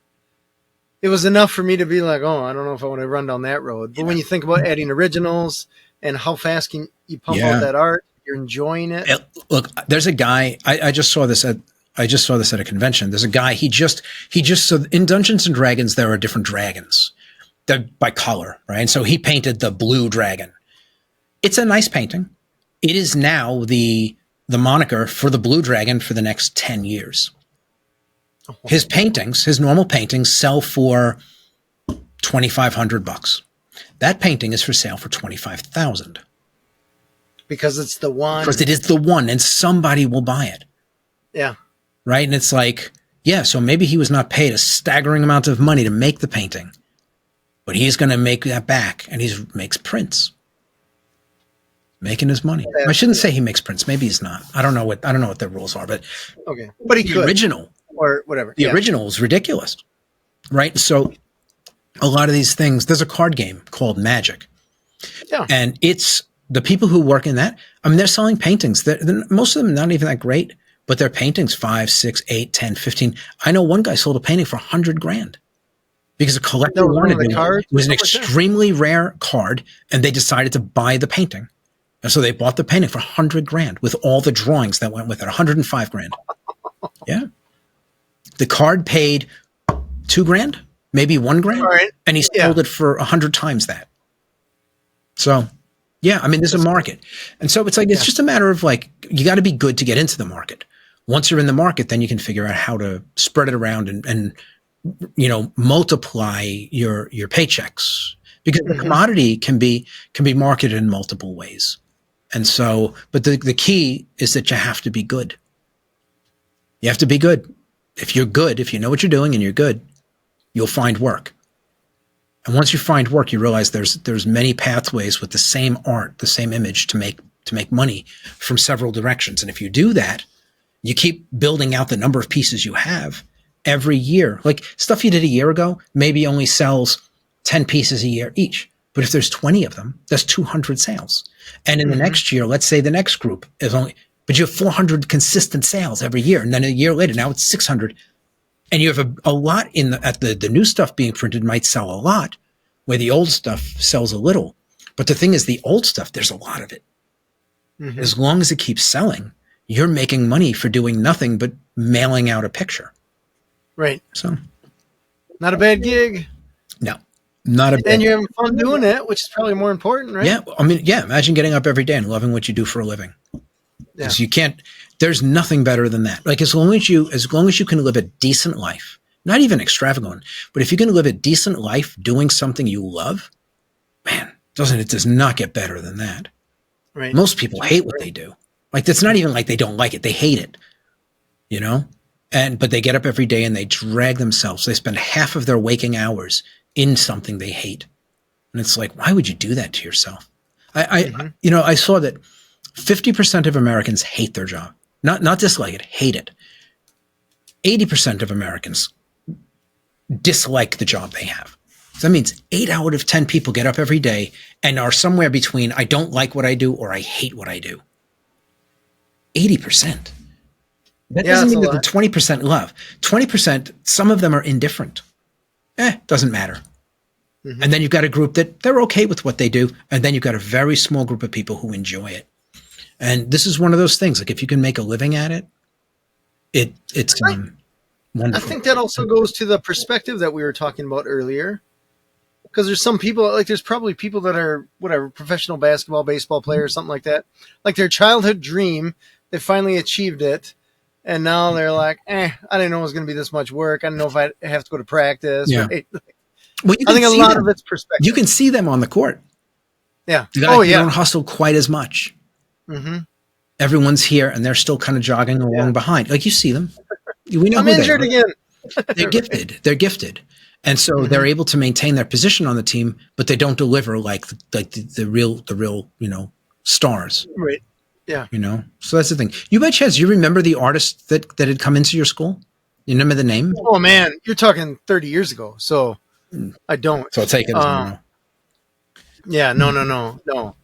It was enough for me to be like, oh, I don't know if I want to run down that road. But when you think about adding originals and how fast can you pump out that art, you're enjoying it. Look, there's a guy, I just saw this at a convention. There's a guy, so in Dungeons and Dragons, there are different dragons. They're by color, right? And so he painted the blue dragon. It's a nice painting. It is now the the moniker for the Blue Dragon for the next 10 years. His paintings, his normal paintings, sell for $2,500. That painting is for sale for $25,000. Because it's the one. Because it is the one, and somebody will buy it. Yeah. Right? And it's like, yeah, so maybe he was not paid a staggering amount of money to make the painting, but he's going to make that back, and he makes prints. Making his money. I shouldn't say he makes prints. Maybe he's not. I don't know what the rules are, but okay. But he could. Original or whatever. The original is ridiculous, right? So a lot of these things. There's a card game called Magic, and it's the people who work in that. I mean, they're selling paintings. Most of them not even that great, but their paintings 5, 6, 8, 10, 15. I know one guy sold a painting for $100,000 because a collector wanted it. It was an extremely rare card, and they decided to buy the painting. And so they bought the painting for $100,000 with all the drawings that went with it, $105,000. Yeah. The card paid $2,000, maybe $1,000, right. And he sold it for 100 times that. So, yeah, I mean, there's a market. And so it's like, it's just a matter of like, you got to be good to get into the market. Once you're in the market, then you can figure out how to spread it around and multiply your paychecks, because the commodity can be marketed in multiple ways. And so, but the key is that you have to be good. You have to be good. If you're good, if you know what you're doing and you're good, you'll find work. And once you find work, you realize there's many pathways with the same art, the same image to make money from several directions. And if you do that, you keep building out the number of pieces you have every year. Like stuff you did a year ago, maybe only sells 10 pieces a year each. But if there's 20 of them, that's 200 sales. And in the next year, let's say the next group is but you have 400 consistent sales every year. And then a year later, now it's 600. And you have a lot at the new stuff being printed might sell a lot, where the old stuff sells a little. But the thing is, the old stuff, there's a lot of it. As long as it keeps selling, you're making money for doing nothing but mailing out a picture. Right. So not a bad gig. No. Not a bad. And you're having fun doing it, which is probably more important, right? Yeah. I mean, yeah, imagine getting up every day and loving what you do for a living. Because you can't, there's nothing better than that. Like as long as you can live a decent life, not even extravagant, but if you can live a decent life doing something you love, man, it does not get better than that. Right. Most people hate what they do. Like it's not even like they don't like it. They hate it, but they get up every day and they drag themselves. They spend half of their waking hours in something they hate. And it's like, why would you do that to yourself? I saw that 50% of Americans hate their job. Not dislike it, hate it. 80% of Americans dislike the job they have. So that means 8 out of 10 people get up every day and are somewhere between I don't like what I do or I hate what I do. 80%. That doesn't mean that the 20% love. 20%, some of them are indifferent. Doesn't matter. And then you've got a group that they're okay with what they do. And then you've got a very small group of people who enjoy it. And this is one of those things, like if you can make a living at it, it's wonderful. I think that also goes to the perspective that we were talking about earlier. Because there's some people, like there's probably people that are, whatever, professional basketball, baseball players, something like that. Like their childhood dream, they finally achieved it. And now they're like, I didn't know it was going to be this much work. I don't know if I have to go to practice. Yeah. Right? Well, I think a lot of it's perspective. You can see them on the court. Yeah. You don't hustle quite as much. Everyone's here and they're still kind of jogging along behind. Like you see them. We know I'm injured again. They're gifted. They're gifted. And so they're able to maintain their position on the team, but they don't deliver like the real, stars. Right. Yeah. So that's the thing. You by chance, you remember the artist that had come into your school? You remember the name? Oh man, you're talking 30 years ago. So I don't. So I'll take it as no. Yeah, no.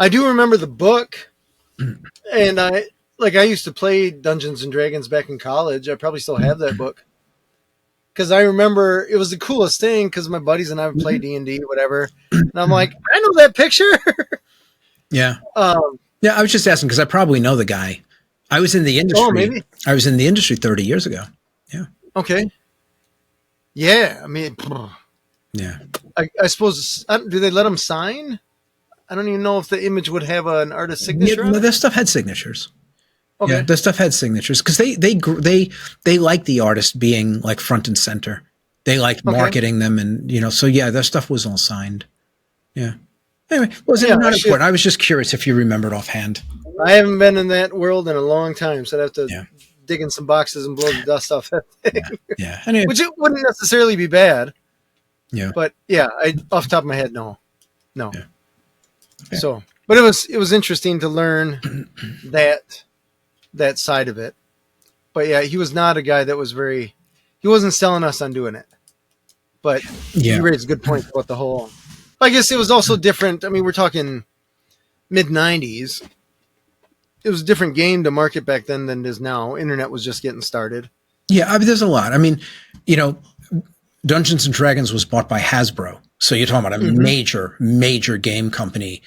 I do remember the book, and I used to play Dungeons and Dragons back in college. I probably still have that book. Because I remember it was the coolest thing because my buddies and I would play D&D, whatever. And I'm like, I know that picture. Yeah. Yeah, I was just asking because I probably know the guy. I was in the industry. Oh, maybe. I was in the industry 30 years ago. Yeah. Okay. Yeah. I mean, yeah. I suppose, do they let them sign? I don't even know if the image would have an artist signature. No, their stuff had signatures. Okay. Yeah, their stuff had signatures because they liked the artist being like front and center. They liked marketing them, and so yeah, their stuff was all signed. Yeah. Anyway, not important. I was just curious if you remembered offhand. I haven't been in that world in a long time, so I'd have to dig in some boxes and blow the dust off that thing. Yeah. Anyway, which it wouldn't necessarily be bad. Yeah. But off the top of my head, no. Yeah. So, but it was interesting to learn that side of it. But yeah, he was not a guy that was he wasn't selling us on doing it. But he raised a good point about the whole, I guess it was also different. I mean, we're talking mid-90s. It was a different game to market back then than it is now. Internet was just getting started. Yeah, I mean, there's a lot. I mean, Dungeons and Dragons was bought by Hasbro. So you're talking about a major game company,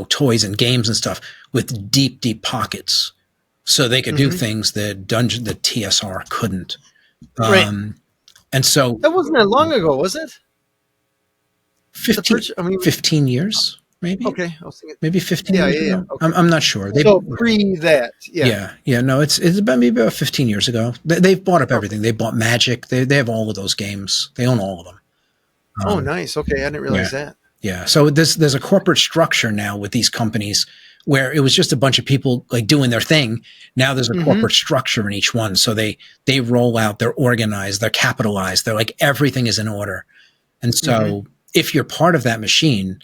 toys and games and stuff with deep, deep pockets. So they could do things that TSR couldn't. Right. And so that wasn't that long ago, was it? 15 years, maybe. Okay. I was thinking, maybe 15 years ago. Okay. I'm not sure. So pre that. Yeah. No, it's maybe about 15 years ago. They've bought up everything. They bought Magic. They have all of those games. They own all of them. Oh, nice. Okay. I didn't realize that. Yeah. So there's a corporate structure now with these companies where it was just a bunch of people like doing their thing. Now there's a corporate structure in each one. So they roll out, they're organized, they're capitalized. They're like, everything is in order. And so if you're part of that machine,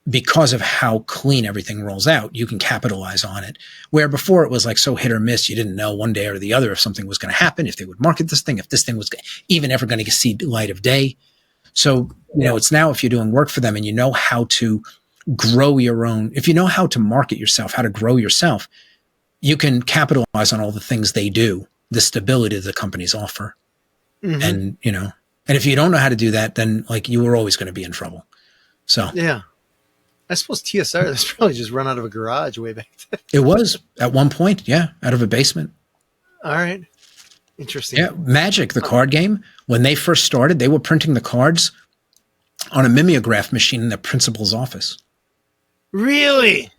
because of how clean everything rolls out, you can capitalize on it. Where before it was like so hit or miss, you didn't know one day or the other if something was going to happen, if they would market this thing, if this thing was even ever going to see light of day. So, it's now if you're doing work for them and you know how to grow your own, if you know how to market yourself, how to grow yourself, you can capitalize on all the things they do, the stability that the companies offer. And, and if you don't know how to do that, then like you were always going to be in trouble. So, yeah. I suppose TSR, that's probably just run out of a garage way back then. It was at one point. Yeah. Out of a basement. All right. Interesting. Yeah. Magic, the card game, when they first started, they were printing the cards on a mimeograph machine in the principal's office. Really?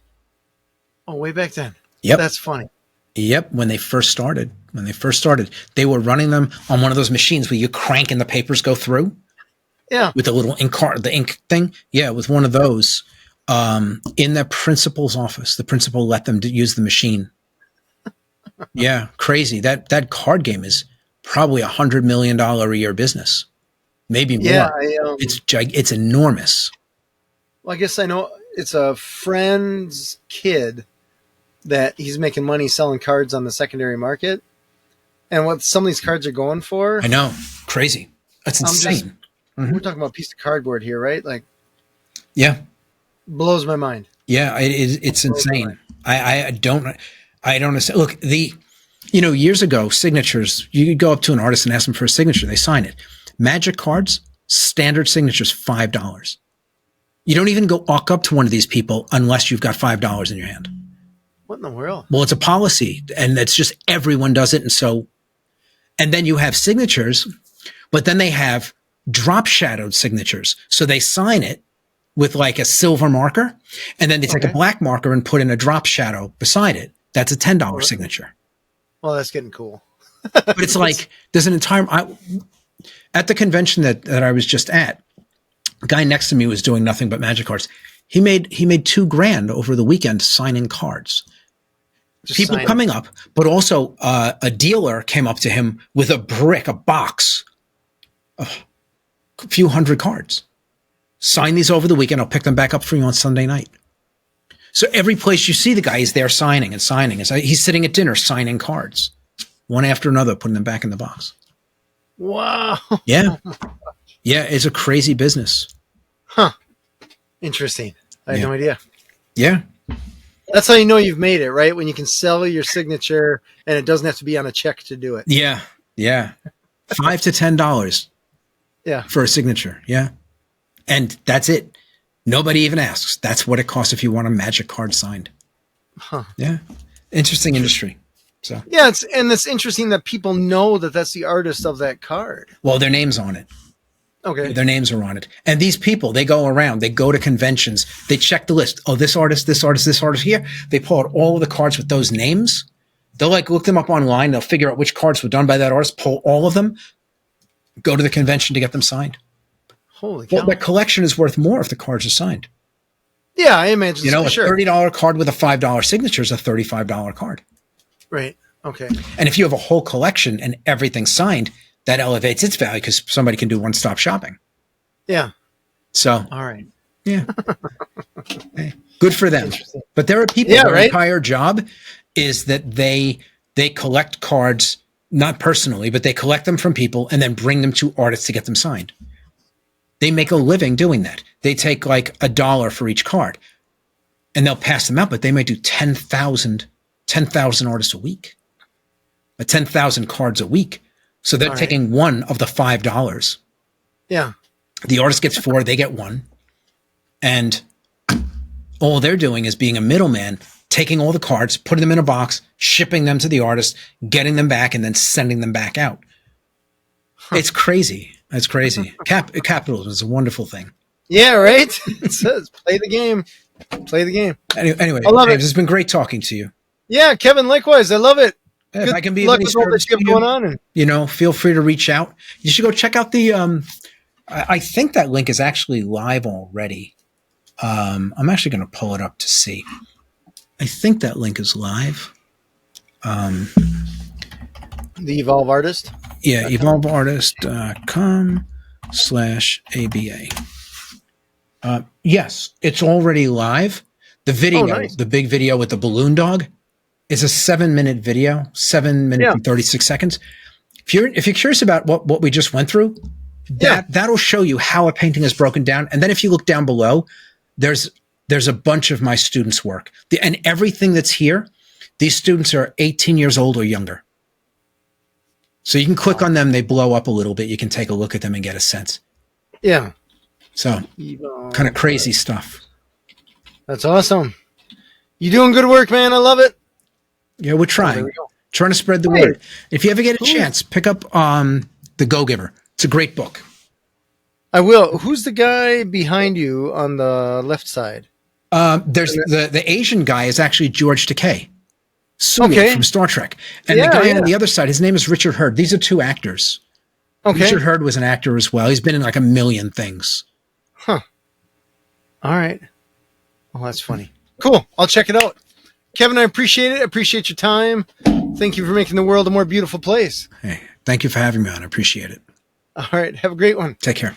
Oh, way back then. Yep. That's funny. Yep. When they first started, they were running them on one of those machines where you crank and the papers go through. Yeah. With the little the ink thing. Yeah. With one of those. In the principal's office, the principal let them use the machine. Yeah, crazy. That card game is probably $100 million a year business, maybe more. Yeah, it's enormous. Well, I guess I know it's a friend's kid that he's making money selling cards on the secondary market, and what some of these cards are going for. I know, crazy. That's insane. We're talking about a piece of cardboard here, right? Like, yeah. Blows my mind. Yeah, it's insane. I don't understand. Look, years ago, signatures, you could go up to an artist and ask them for a signature. They sign it. Magic cards, standard signatures, $5. You don't even go walk up to one of these people unless you've got $5 in your hand. What in the world? Well, it's a policy, and it's just everyone does it. And then you have signatures, but then they have drop shadowed signatures. So they sign it with like a silver marker, and then they take a black marker and put in a drop shadow beside it. That's a $10 signature. Well, that's getting cool. But it's like, there's an entire, at the convention that I was just at, a guy next to me was doing nothing but magic cards. He made $2,000 over the weekend signing cards. People coming up, but also a dealer came up to him with a box, a few hundred cards. Sign these over the weekend. I'll pick them back up for you on Sunday night. So every place you see the guy, he's there signing and signing. He's sitting at dinner signing cards, one after another, putting them back in the box. Wow. Yeah. Yeah, it's a crazy business. Huh. Interesting. I had no idea. Yeah. That's how you know you've made it, right? When you can sell your signature and it doesn't have to be on a check to do it. Yeah. Yeah. $5 to $10. Yeah. For a signature. Yeah. And that's it. Nobody even asks. That's what it costs if you want a magic card signed. Huh. Yeah. Interesting industry. So yeah, it's interesting that people know that that's the artist of that card. Well, their name's on it. Okay. Their names are on it. And these people, they go around, they go to conventions, they check the list. Oh, this artist, this artist, this artist here. They pull out all of the cards with those names. They'll like look them up online. They'll figure out which cards were done by that artist, pull all of them, go to the convention to get them signed. Holy cow. Well, that collection is worth more if the cards are signed. Yeah, I imagine. You know, a $30 card with a $5 signature is a $35 card. Right. Okay. And if you have a whole collection and everything's signed, that elevates its value because somebody can do one-stop shopping. Yeah. So. All right. Yeah. Hey, good for them. But there are people their entire job is that they collect cards, not personally, but they collect them from people and then bring them to artists to get them signed. They make a living doing that. They take like $1 for each card and they'll pass them out, but they might do 10,000 artists a week, 10,000 cards a week. So they're taking one of the $5. Yeah. The artist gets 4, they get 1. And all they're doing is being a middleman, taking all the cards, putting them in a box, shipping them to the artist, getting them back, and then sending them back out. Huh. It's crazy. It's crazy. Capitalism is a wonderful thing. Yeah, right? It says play the game. Play the game. Anyway, I love James, it's been great talking to you. Yeah, Kevin, likewise. I love it. If I can be of any service to you, going on you know, feel free to reach out. You should go check out the I think that link is actually live already. I'm actually going to pull it up to see. I think that link is live. The Evolve Artist? Yeah, evolveartist.com/ABA. Yes, it's already live. The video, nice. The big video with the balloon dog, is a 7-minute video, 7 minutes and 36 seconds. If you're curious about what we just went through, that'll show you how a painting is broken down. And then if you look down below, there's a bunch of my students' work. And everything that's here, these students are 18 years old or younger. So you can click on them, they blow up a little bit. You can take a look at them and get a sense. Yeah. So kind of crazy stuff. That's awesome. You're doing good work, man. I love it. Yeah, we're trying. Trying to spread the word. If you ever get a chance, pick up The Go-Giver. It's a great book. I will. Who's the guy behind you on the left side? There's the Asian guy is actually George Takei. Sulu from Star Trek. And the guy on the other side, his name is Richard Hurd. These are 2 actors. Okay. Richard Hurd was an actor as well. He's been in like a million things. Huh. All right. Oh, that's funny. Cool. I'll check it out. Kevin, I appreciate it. I appreciate your time. Thank you for making the world a more beautiful place. Hey, thank you for having me on. I appreciate it. All right. Have a great one. Take care.